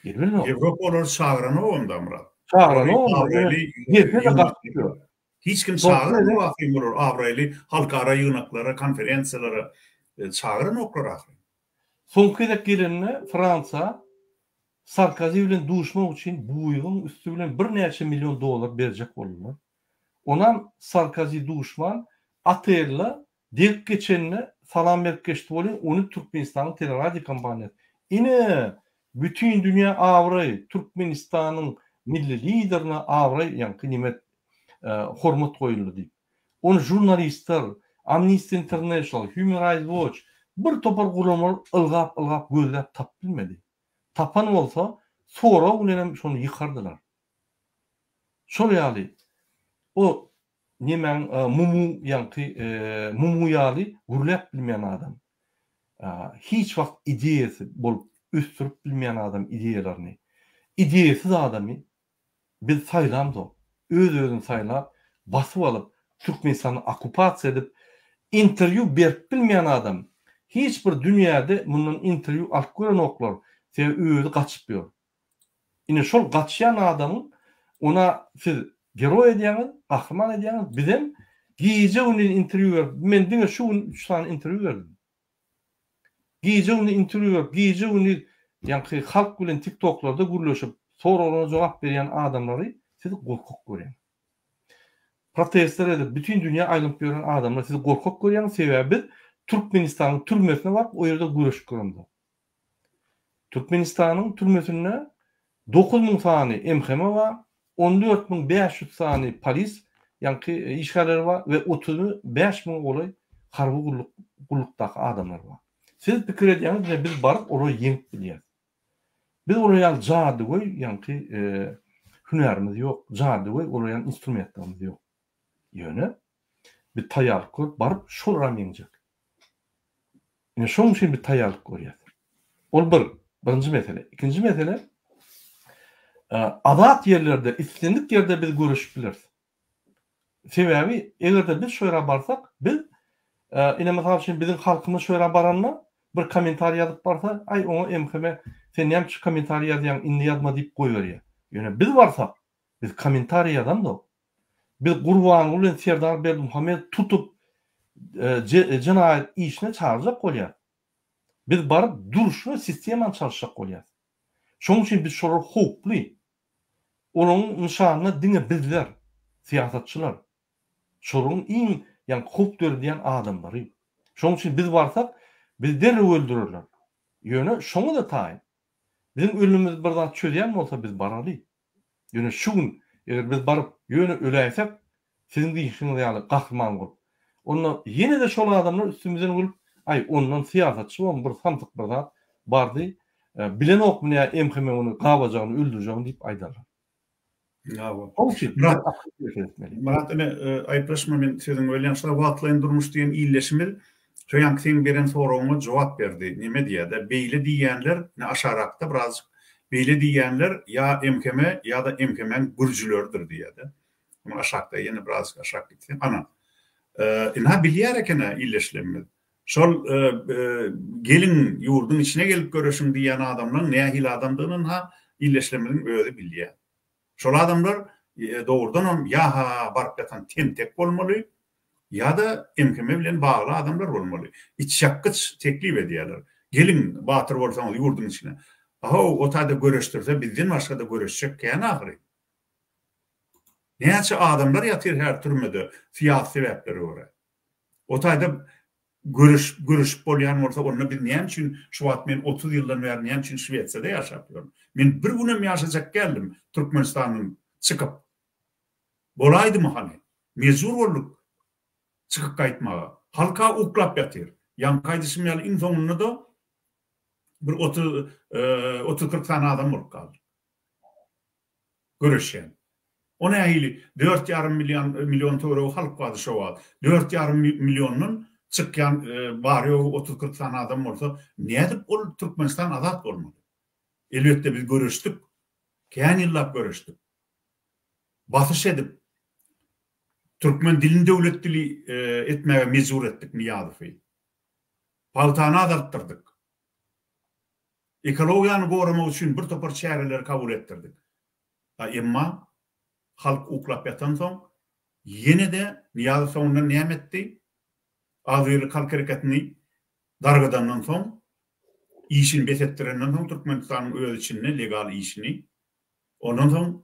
Gelmeli o. Ýewropa olar çağırany onda Murat. Çağırany onda. Gelse de gaçyp ýör. Hiç kim çağırany wagty bolar. Awraly halkara ýygnaklara, konferensiýalara çağıran oklar ahir. Soňky gelenne Fransa Sarkozy bilen duşmak üçin bu ýylyň üstü bilen bir näçe milyon dolar berjek bolýar. Onan Sarkozy duşman atella dek geçenine salam berip geçdi bolýar. Onu Türkmenistanyň teleradio kompaniýasy. Ine bütün dünýä awray Türkmenistanyň milli liderine awray ýani nimet hormat goýuldy diýip. Onu jurnalistler, Amnesty International, Human Rights Watch bir topar gurulmalar ılgap gözläp tap bilmedi. Tapan bolsa sonra ulenem şonu yıkardılar. Şol ýaly o nemen mumu ýanky mumu ýaly gurläp bilmeýän adam. Hiç wagt ideýasy bolup üstürüp bilmeýän adam ideýalaryny. Ideýasiz adamy biz saýlamdy. Öz-özüni saýlap basyp alyp Türkmenistany okupasiýa edip interview berip bilmeýän adam. Hiç bir dünýäde bundan interview alyp gören oklar özü gaçyp ýör. Ine şol gaçýan adamyň ona siz geroy edýäňiz, gahryman edýäňiz, bizim giýje güni interview berip, men diňe şu 3 tane interview berdim. Giýje güni interview berip, giýje güni ýani halk bilen TikTok'larda gürleşip, soralarına jogap berýän adamlary siz gorkak görýän. Protestler edip bütün dünýä aýlyp ýören adamlar siz gorkak görýän sebäbi Türkmenistanyň türmesine bak, o ýerde güreşip görýär. Türkmenistanyň türmesinde 9000 sany MHM var, 14500 sany polis, ýani işgaller var we 35000 olay harby gullukdaky adamlar var. Siz pikir edýäňiz, biz baryp ora ýeňip bilýär. Biz oraya jady goý, ýani hünärimiz ýok, jady goý, oraya instrumentlarymyz ýok. Ýöne bir taýýarlyk görüp baryp şol ramyňjak. Ine şoň üçin bir taýýarlyk görýär. Ol birinji mesele. İkinji mesele adat yerlerde, istinlik yerde biz görüşüp biliriz. Sebäbi egerde biz şöyle barsak, biz ine mesal üçin bizim halkymyz şöyle baranma bir komentar ýazyp barsa, ay oňa MHM sen näme şu komentar ýazýan, indi ýazma diýip goýberýär. Ýöne biz barsak, biz komentar ýazamda. Biz Gurban bilen Serdar Berdimuhammed tutup cinayet işine çağıracak bolýar. Biz baryp duruşma sistemany çalışacak bolýar. Şoň üçin biz şolar hoply. Onun nişanyny diňe bizler, siýasatçylar. Şoruň iň ýani hop dördiýän adamlary. Şoň üçin biz barsak, biz derle öldürürler. Ýöne şoňa da taýyn. Bizim ölümimiz bir zat çödýän bolsa biz baraly. Ýöne şu gün eger biz baryp ýöne öläýsek, siziň diýişiňiz ýaly gahryman bolup. Onu ýene de şol adamlar üstümizden bolup, ay ondan siýasatçy bolan bir santyk bir zat bardy. Bilen okmaya MHM onu gabajagyny öldürjegini diýip aýdarlar. Murat, aýpraşma men siziň welýän şol wagtlaryň durmuş diýen illeşmir, şoýan kiň beren soragyma jogap berdi. Nime diýär? Beýle diýenler, ne aşarakda biraz beýle diýenler ya MHM ya da MHM'nin gürjülördir diýär. Bunu aşakda ýene biraz aşak gitdi. Ana ina bilýär ekene illeşlemir. Şol gelin ýurdun içine gelip görüşüm diýen adamlar nähil adamdygyny illeşlemiriň özü bilýär. Şol adamlar doğrudan ya baryp ýatan temtek bolmaly ya da MHM bilen bagly adamlar bolmaly. İçşakkyç teklip edýärler. Gelin batyr bolsaňyz ýurdun içine. O taýda görüşdirse bizden başga da görüşjek ýa-ni ahry. Näçe adamlar ýatyr her türmede fiýat sebäpleri görä. O taýda görüş bolýan bolsa onda bir näme üçin şu wagt men 30 ýyldan beri näme üçin Şweçýada ýaşapýarm. Men bir günem ýaşajak geldim Türkmenistanyň çykyp. Bolaydymy hany? Mezur bolduk çykyp gaýtmaga. Halka uklap ýatyr. Ýankaýdy şymýal iň soňunda da bir 30-40 tane adam bolup galdy. Görüşen. Ona aýly 4,5 milyon euro halk bardy şo wagt. 4,5 milyonyň çykýan baryo 30-40 tane adam bolsa, nädip ol Türkmenistan azat bolmady? Elbetde biz görüşdük. Kän ýyllap görüşdük. Basyş edip Türkmen dilini döwletdili etmege mezur etdik Niýazowy. Paltana azaltdyrdyk. Ekologiýany goramak üçin bir topar çäreler kabul etdirdik. Emma halk uklap ýatan soň ýene-de Niýazow näme etdi? Azyrly halk hereketini dargadandan soň işini betetdirenden soň Türkmenistanyň öz içinde legal işini ondan soň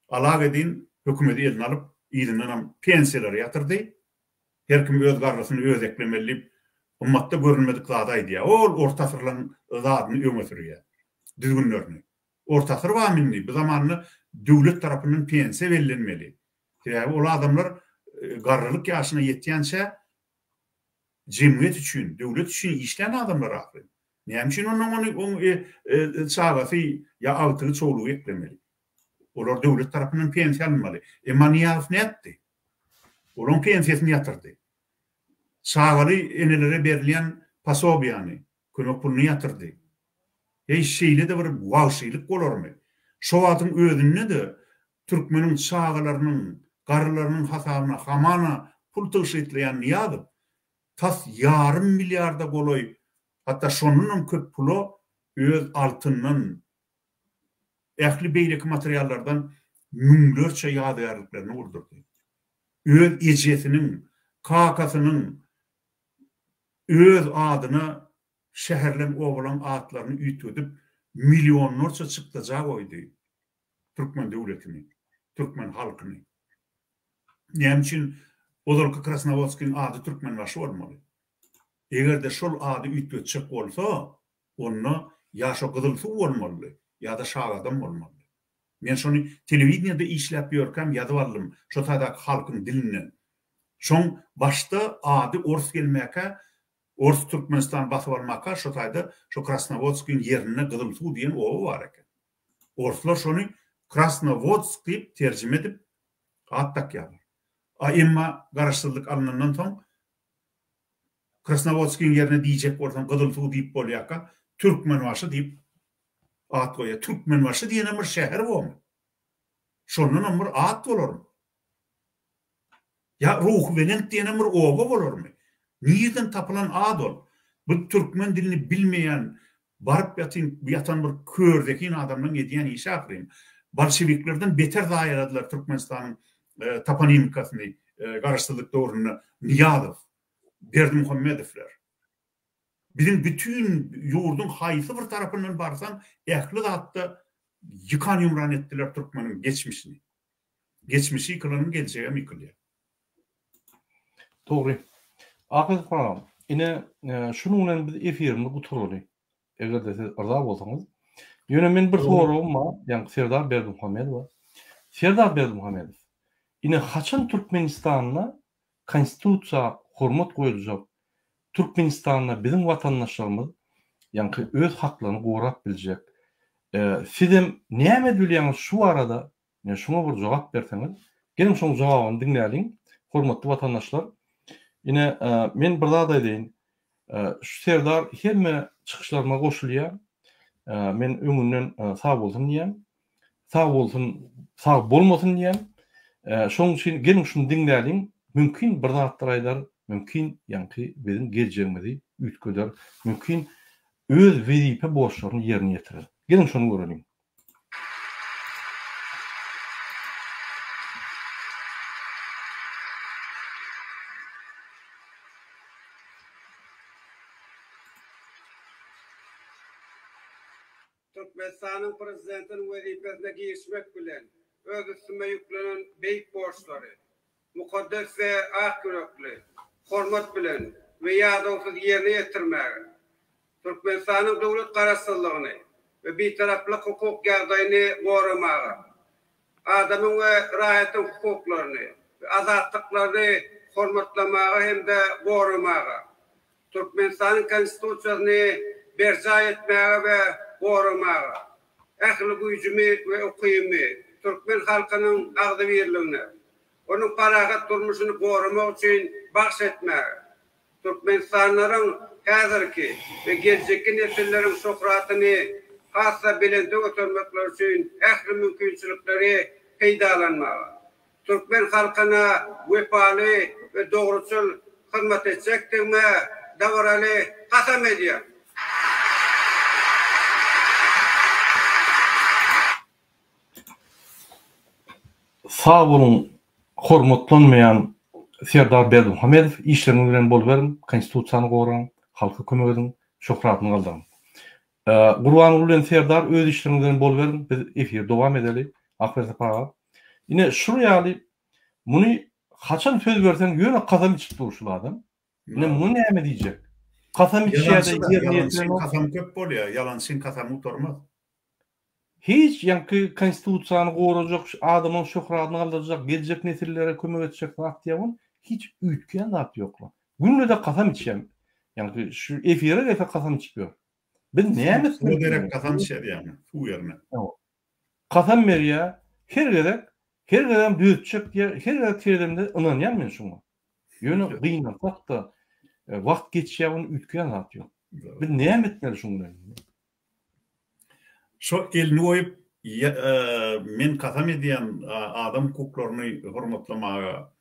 alagedin hökümeti elini alıp ýylynyň pensiýalary ýatyrdy. Her kim öz garrasyny öz eklemeli, ummatda görünmedik zada idi. Ol orta asyrlaryň zadyny öňe sürýär. Düzgünlerini. Orta asyr wagtyny bu zamanyny döwlet tarapyndan pensiýa berilmeli. Ýa ol adamlar garrylyk ýaşyna ýetýänçe jemgyýet üçin, döwlet üçin işlän adamlar ahly. Näme üçin onu çağasy ýa altygy çoğulugy eklemeli. Olar döwlet tarapyndan pensiýa almaly. Emma Niýazow näetdi? Olon pensiýasyny ýatyrdy. Çağaly enelere berilýän pasobiýany, kömek puluny ýatyrdy. Şeýle de bir wagşylyk bolarmy? Şo wagtyň özünde de türkmeniň çağalarynyň, garrylarynyň hasabyna hamana pul töşetleýän Niýazow tas yarım milyarda goloy, hatta şonunun köp pulu öz altından, ähli beýleki materiallardan müňlerçe ýadygarlyklaryny urdurdy. Öz ejesiniň, kakasynyň öz adyna şäherlen owalan atlaryny üýtüdip milyonlarça çykdaja goýdy. Türkmen döwletini, Türkmen halkyny. Näme üçin Odolky Krasnovodskiň ady Türkmen başy bolmaly? Egerde şol ady üýtüçek bolsa, onu ýa-şo gyzyl suw bolmaly, ýa-da şagadan bolmaly. Men şonu telewiziýada işläp ýörkem ýazyp aldym, şo taýda halkyň dilini. Şoň başda ady ors gelmäke, Ors Türkmenistan basyp almaka şo taýda şo Krasnovodskiň ýerine gyzyl suw diýen owa bar eken. Orslar şonu Krasnovodsk diýip terjime edip atdak ýalar. Emma garaşdyrlyk alynandan soň Krasnovodskiň ýerine diýjek bolsam gyzyl suw diýip bolýaka, Türkmenbaşy diýip at goýar. Türkmenbaşy diýen bir şäher bolmy? Şondan bir at bolarmy? Ya Ruhvenent diýen bir owa bolarmy? Nirden tapılan adol, bu Türkmen dilini bilmeyen, barıp yatan bir kördekin adamdan ediyen işe akırayım. Bolşeviklerden beter daha yaradılar Türkmenistan'ın toponimikasını, karıştırdık doğrunu, Niýazow, Berdimuhammedowler. Bizim bütün yurdun hayısı bir tarafından barsan, ehli de hatta yıkan yumran ettiler Türkmen'in geçmişini. Geçmişi yıkılanın geleceğe mi yıkılıyor? Doğru. Ahmet Hanım, yine şununla biz efirimde guturuli. Eger de siz arda bolsaňyz, ýöne men bir sorum var, ýani Serdar Berdimuhammedow. Serdar Berdimuhammedow, yine haçan Türkmenistanyna konstitusiýa hormat goýuljak, Türkmenistanyna bizim watandaşlarymyz ýani öz haklaryny gorap biljek. Sizem näme bilýäňiz şu arada, şuna bir jogap berseňiz, gelin şoň jogabyny dinläliň, hormatly watandaşlar. Yine men bir daha da deyin, şu Serdar hemme çıkışlarıma koşulýar. Men öňünden sağ bolsun diýem. Sağ bolsun, sağ bolmasyn diýem. Şoň üçin gelin şunu dinläliň. Mümkin bir zatlar aýdar, mümkin ýanky bizim geleceğimizi üýtgeder, mümkin öz wezipe borçlaryny ýerine ýetirer. Gelin şunu görelim. Türkmenistan'ın prezidentinin vazifesine girişmek bilen öz üstüme yüklenen beyik borçları, mukaddes ve ak yürekli, hormat bilen ve ýa-da yerine ýetirmäge, Türkmenistanyň dowlat garaşsyzlygyny ve bir taraflı hukuk ýagdaýyny goramaga, adamyň we raýatyň hukuklaryny, azatlyklaryny hormatlamaga hem-de goramaga, Türkmenistanyň konstitusiýasyny berja etmäge we goramaga, ähli güýjümi we ukymy Türkmen halkynyň agdybirligine, onuň paragat durmuşyny goramak üçin bahs etmäge, Türkmenistanlaryň häzirki we geljekki nesilleriň şöhratyny hassa bilende götürmekler üçin ähli mümkinçilikleri peýdalanmaga, Türkmen halkyna wepaly we dogruçul hyzmat etjekdigime dawraly kasam edýär. Sağ bolun, hormatlanmayan Serdar Berdimuhammedow, işleriniz bilen bol berin, konstitusiýany goran, halka kömek edin, şöhratyny galdyran. Gurban bilen Serdar öz işleriniz bilen bol berin, biz efir dowam edeli. Akberse pağa. Yine şuraya bunu kaçan söz versen yöne kasam içip duruşul adam. Yine bunu näme diýjek? Kasam içýärde ýerine kasam köp bolýar, ýalansyn kasam uturmaz. Hiç yankı konstitusiýany gorajak, adamyň şöhratyny galdyrjak, geljek nesillere kömek etjek wagt ýagyň hiç üýtgen zat ýoklar. Günde de kasam içýär. Yankı şu efire kasam içiyor. Ben näme Bu derek kasam içýär ýani, şu ýerine. Kasam berýär, her gelen büyütjek diýär, her gelen terlemde ynanýan men şuňa. Ýöne gynalsak da wagt geçýän üýtgen zat ýok. Ben näme etmeli şuňa? Şo elini oýup men kasam edýän adam hukuklaryny hormatlamaga,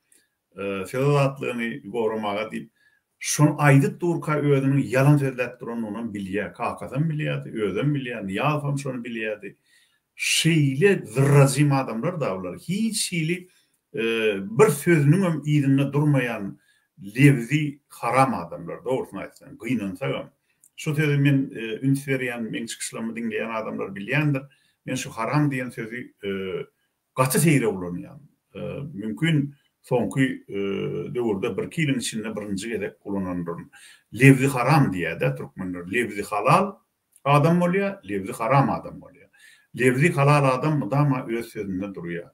söwatlygyny goramaga diýip şonu aýdyp durka özüniň ýalan sözläp duran onuň bilýär, kasam bilýär, özüm bilýär, ýalfam şonu bilýär. Şeýle zırrazim adamlar dawlar. Hiç şeýli bir sözüniň hem ýerinde durmayan lewzi haram adamlar, dogrusyny aýtsan, gynansa. Şu sözü men üns berýän, men çykyşlamy dinleýän adamlar bilýändir. Men şu haram diýen sözü gaty teýre ulanýan. Mümkin soňky döwürde bir kiýlin içinde birinji gezek ulanandyr. Lewzi haram diýär-de türkmenler. Lewzi halal adam bolýar, lewzi haram adam bolýar. Lewzi halal adam dama öz sözünde durýar.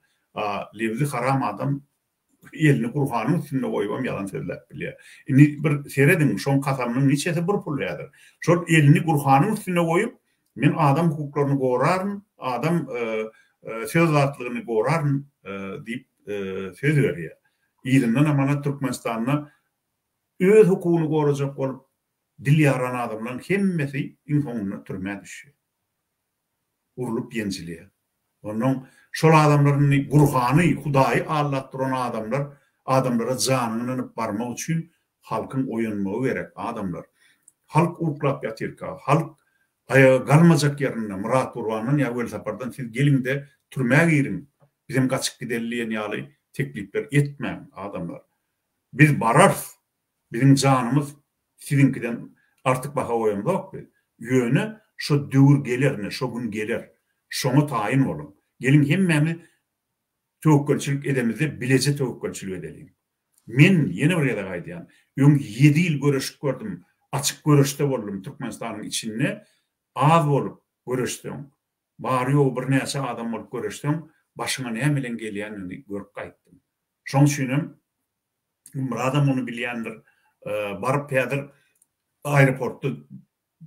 Lewzi haram adam elini Qur'anyň üstüne goýup ýalan sözläp bilýär. Indi bir seredin şoň kasamyň niçesi bir pulýardyr. Şol elini Qur'anyň üstüne goýup men adam hukuklaryny goraryn, adam söz zatlygyny goraryn diýip söz berýär. Ýerinden amana Türkmenistanyň öz hukugyny gorajak bolup dil ýaran adamlaryň hemmesi infonyny türmäge düşýär. Urulup ýençilýär. Onuň şol adamlaryň Qur'any, Hudaýy allatdyran adamlara janyny anyp barmak üçin halkyň oýunmagy gerek adamlar. Halk urklap ýatyrka, halk ayağa galmajak ýerine Murat Urwanyň ýa-da sapardan siz gelinde türmäge girin. Bizim gaçyk gidelliýen ýaly teklipler etmän adamlar. Biz bararys. Bizim janymyz sizinkiden artyk baha oýanmak. Ýöne şu döwür gelerine, şu gün geler. Şoňa taýin bolun. Gelin hemmemiz tewekkelçilik edemizde bilece tewekkelçilik edelim. Men ýene bir ýerde gaýdýan, 7 ýyl görüşip gördüm, açyk görüşde boldum Türkmenistanyň içinde, az bolup görüşdim. Bary ýok bir näçe adam bolup görüşdim, başyma näme bilen gelýänini görüp gaýtdym. Şoň üçin bir adam onu bilýändir, baryp peýdir aeroportda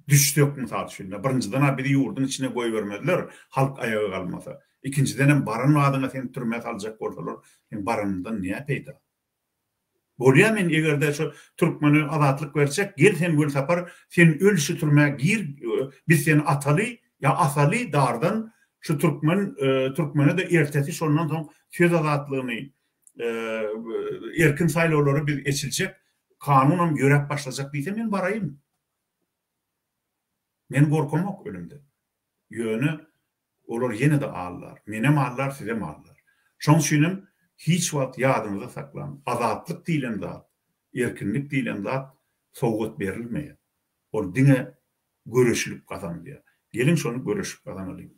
düşdük misal üçin. Birinciden biri ýurdun içine goý bermediler, halk ayağa galmasa. İkinciden hem barın adyna sen türmäge saljak bolsalar, sen baryndan näme peýda? Bolýar men egerde şu türkmeni azatlyk berjek, gel sen göl tapar, sen ölüşi türmäge gir, biz seni ataly ýa asaly dardan şu türkmene de ertesi şondan soň söz azatlygyny, erkin saýlawlary biz eçiljek, kanunam görep başlajak diýse men baraýyn. Men gorkamak ölümde. Ýöne olar ýene de allar. Menem allar, sizem allar. Şoň üçin hiç wagt ýadyňyzda saklan. Azatlyk diýilen zat, erkinlik diýilen zat sowgat berilmeýär. Ol diňe görüşlük kazanýar. Gelin şonu görüşüp kazanalyň.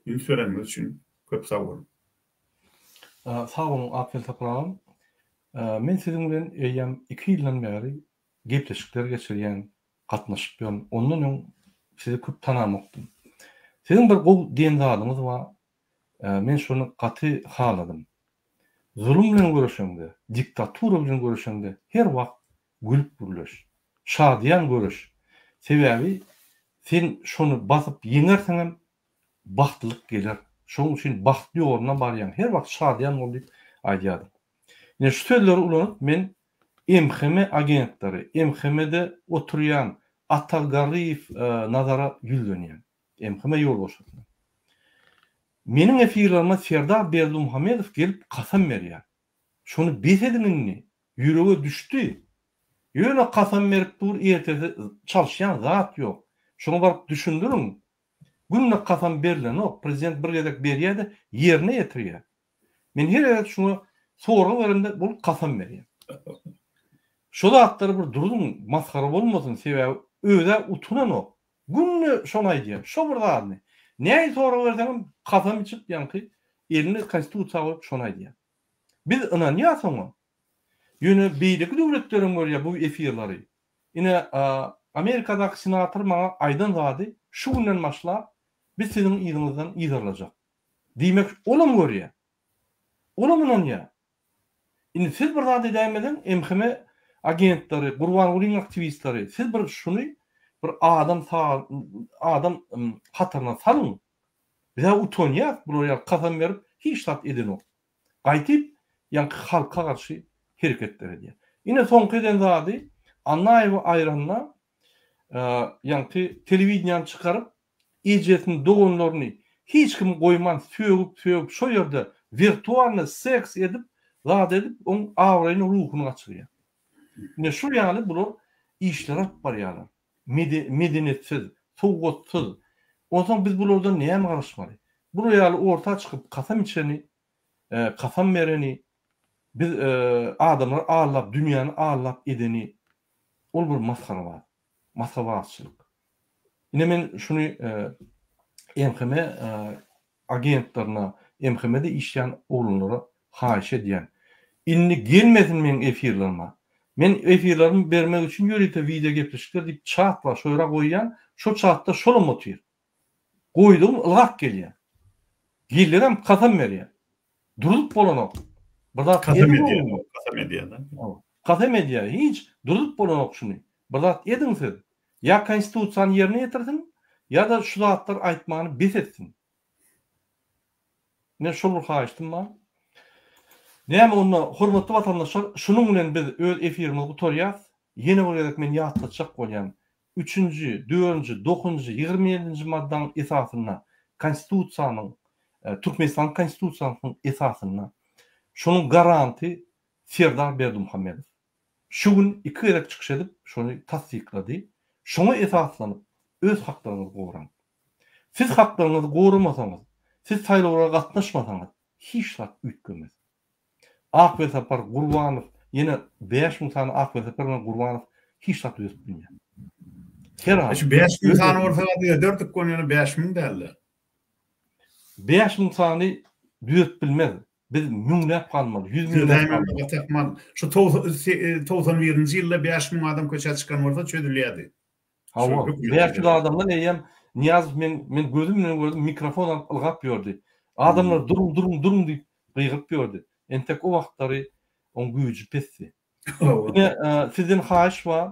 Ünsörenmek üçin köp sag bolun. Sag bolun, Akbel Tapram. Men sizin bilen 2 ýyldan beri gepleşikler geçirýän, gatnaşyp ýön. Ondan öň sizi köp tanamokdum. Sizin bir gow diýen zadyňyz bar. Men şonu gaty haladym. Zulüm bilen görüşende, diktatura bilen görüşende her wagt gülüp gürleş. Şadyan görüş. Sebäbi sen şonu basyp ýeňerseň bagtlyk geler. Şoň üçin bagtly ýoluna barýan her wagt şadyan bol diýip aýdýardy. Ine şu sözleri ulanyp men MHM agentleri, MHM'de oturyan Atal Garif nazara güldönýän. MHM ýol boşatdy. Meniň efirlerime Serdar Berdimuhammedow gelip kasam berýär. Şonu besedinini ýürege düşdi. Ýöne kasam berip dur ertesi çalışýan zat ýok. Şonu baryp düşündürüň. Günne kasam berilen o prezident bir gedek berýärdi, ýerine ýetirýär. Men her ýerde şunu sorga berende bul kasam berýär. Şu zatları bir durdum maskara bolmasyn sebäbi öýde utunan o. Günne şonu aýdýar. Şo bir zatny. Näme sorga berseň kasam içip ýanky elini konstitusiýa goýup şonu aýdýar. Biz inanýarsyň. Ýöne beýleki döwletlerim görýär bu efirleri. Ine Amerikadaky senator maňa aýdan zady şu günden başlap biz sizin ýygyňyzdan ýyzarlajak. Diýmek olam görýär. Olam inanýar. Ine siz bir zady diýmeden MHM agentleri, Gurban Gulyň aktivistleri, siz bir şunu bir adam hatarına salyň. Bize utonýar, buraya kasam berip hiç tat eden o. Gaýtyp ýanky halka garşy hereketler edýär. Ine soňky eden zady Annaýew aýranna ýanky telewiziýany çykaryp ejesini dogonlaryny hiç kim goýman söýüp şo ýerde virtualny seks edip zat edip oň awraýyny ruhuny gaçyrýar. Ne şu ýaly bular işler alyp barýarlar. Medeniyetsiz, sowgatsyz. Ondan biz bulardan näme garaşmaly? Bu ýaly orta çykyp kasam içeni, kasam bereni biz adamlar ağlap, dünýäni ağlap edeni ol bir maskara bar. Masawaçylyk. Ine men şunu MHM agentlerine, MHM'de işleyen oğlunlara haýyş edýän. Inni gelmesin men efirlerime. Men efirlerimi bermek üçin ýöre video gepleşikler diýip çatla şoýra goýýan, şo çatda şolum otýar. Goýdum, ylgak gelýär. Gillerim kasam berýär. Durup bolanok. Birda Kasam edýär. Kasam edýär. Hiç durup bolanok şunu. Birda edin siz. Ya konstitusiýany ýerine ýetirsin, ya da şu zatlar aýtmagyny besetsin. Ne şol haýyşdym bar. Näme onda hormatly vatandaşlar, şunuň bilen biz öz efirimizi gutarýas. Ýene bir gerek men ýatlatjak bolýan 3-nji, 4-nji, 9-njy, 27-nji maddaň esasyna konstitusiýanyň Türkmenistan konstitusiýasynyň esasyna şonuň garanti Serdar Berdimuhammedow. Şu gün 2 gerek çykyş edip şonu tasdiklady. Şoňa esaslanyp öz haklaryňyzy goýan. Siz haklaryňyzy goýramasaňyz, siz saýlawlara gatnaşmasaňyz hiç tat ütgemez. Akbe Sapar Gurbanow ýene 5000 tane Akbe Sapar Gurbanow hiç tat ütbilýär. Şu 5000 tane ortaga dördük konuýany 5000 däller. 5000 tane ütbilmez. Biz müňläp galmaly, 100 milyon. Şu 91-nji ýylda 5000 adam köçe çykan bolsa çödülýärdi. Hawa, belki adamlar näýem Niyaz men gözüm bilen gördüm, mikrofon alıp ılgap ýördi. Adamlar durum diýip gıýgyp ýördi. Entek o wagtlary on güýji pesdi. Sizin haýyş bar,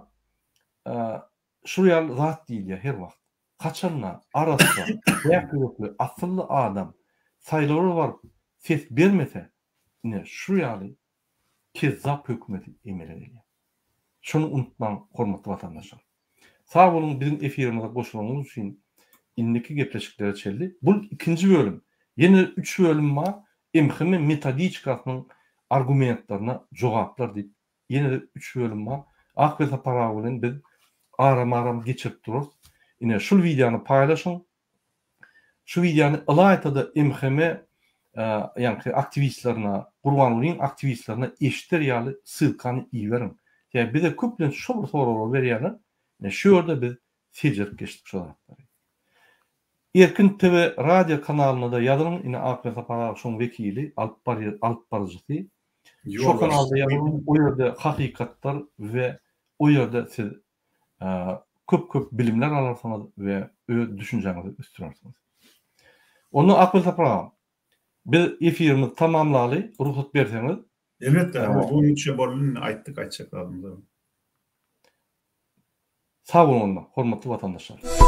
şu ýaly zat diýilýär her wagt. Kaçanla arasda ýakyrykly asylly adam saýlawlar bar, ses bermese, ne şu ýaly kezzap hökümeti emelenýär. Şunu unutmaň hormatly vatandaşlar. Sağ olun bizim efirimize goşulmaňyz üçin indiki gepleşiklere çeldi. Bu ikinci bölüm. Yine 3 bölüm var. MHM metodikasynyň argumentlaryna jogaplar diýip yine de 3 bölüm var. Akbe Sapar bilen biz aram geçirip dururuz. Yine şu videonu paýlaşyň. Şu videonu ýaly MHM ýani aktivistlerine, Gurban Gulyň aktivistlerine eşitler ýaly sylkany iýerin. Ýa bize köplen şu soralar berýärler. Ne şu ýerde biz sejirip geçdik şu zatları. Erkin TV radio kanalyna da ýazyň, ine Akbe Sapar şoň wekili alyp barjysy. Şu kanalda ýazyň, o ýerde hakykatlar we o ýerde siz köp bilimler alarsyňyz we öz düşünjeniňizi üstürärsiňiz. Onu akıl tapram. Biz efirimiz tamamlaly, ruhsat berseňiz. Elbetde, bu üçe bolun aýtdyk, aýtjak lazım. Sağ olun, hormatly vatandaşlar.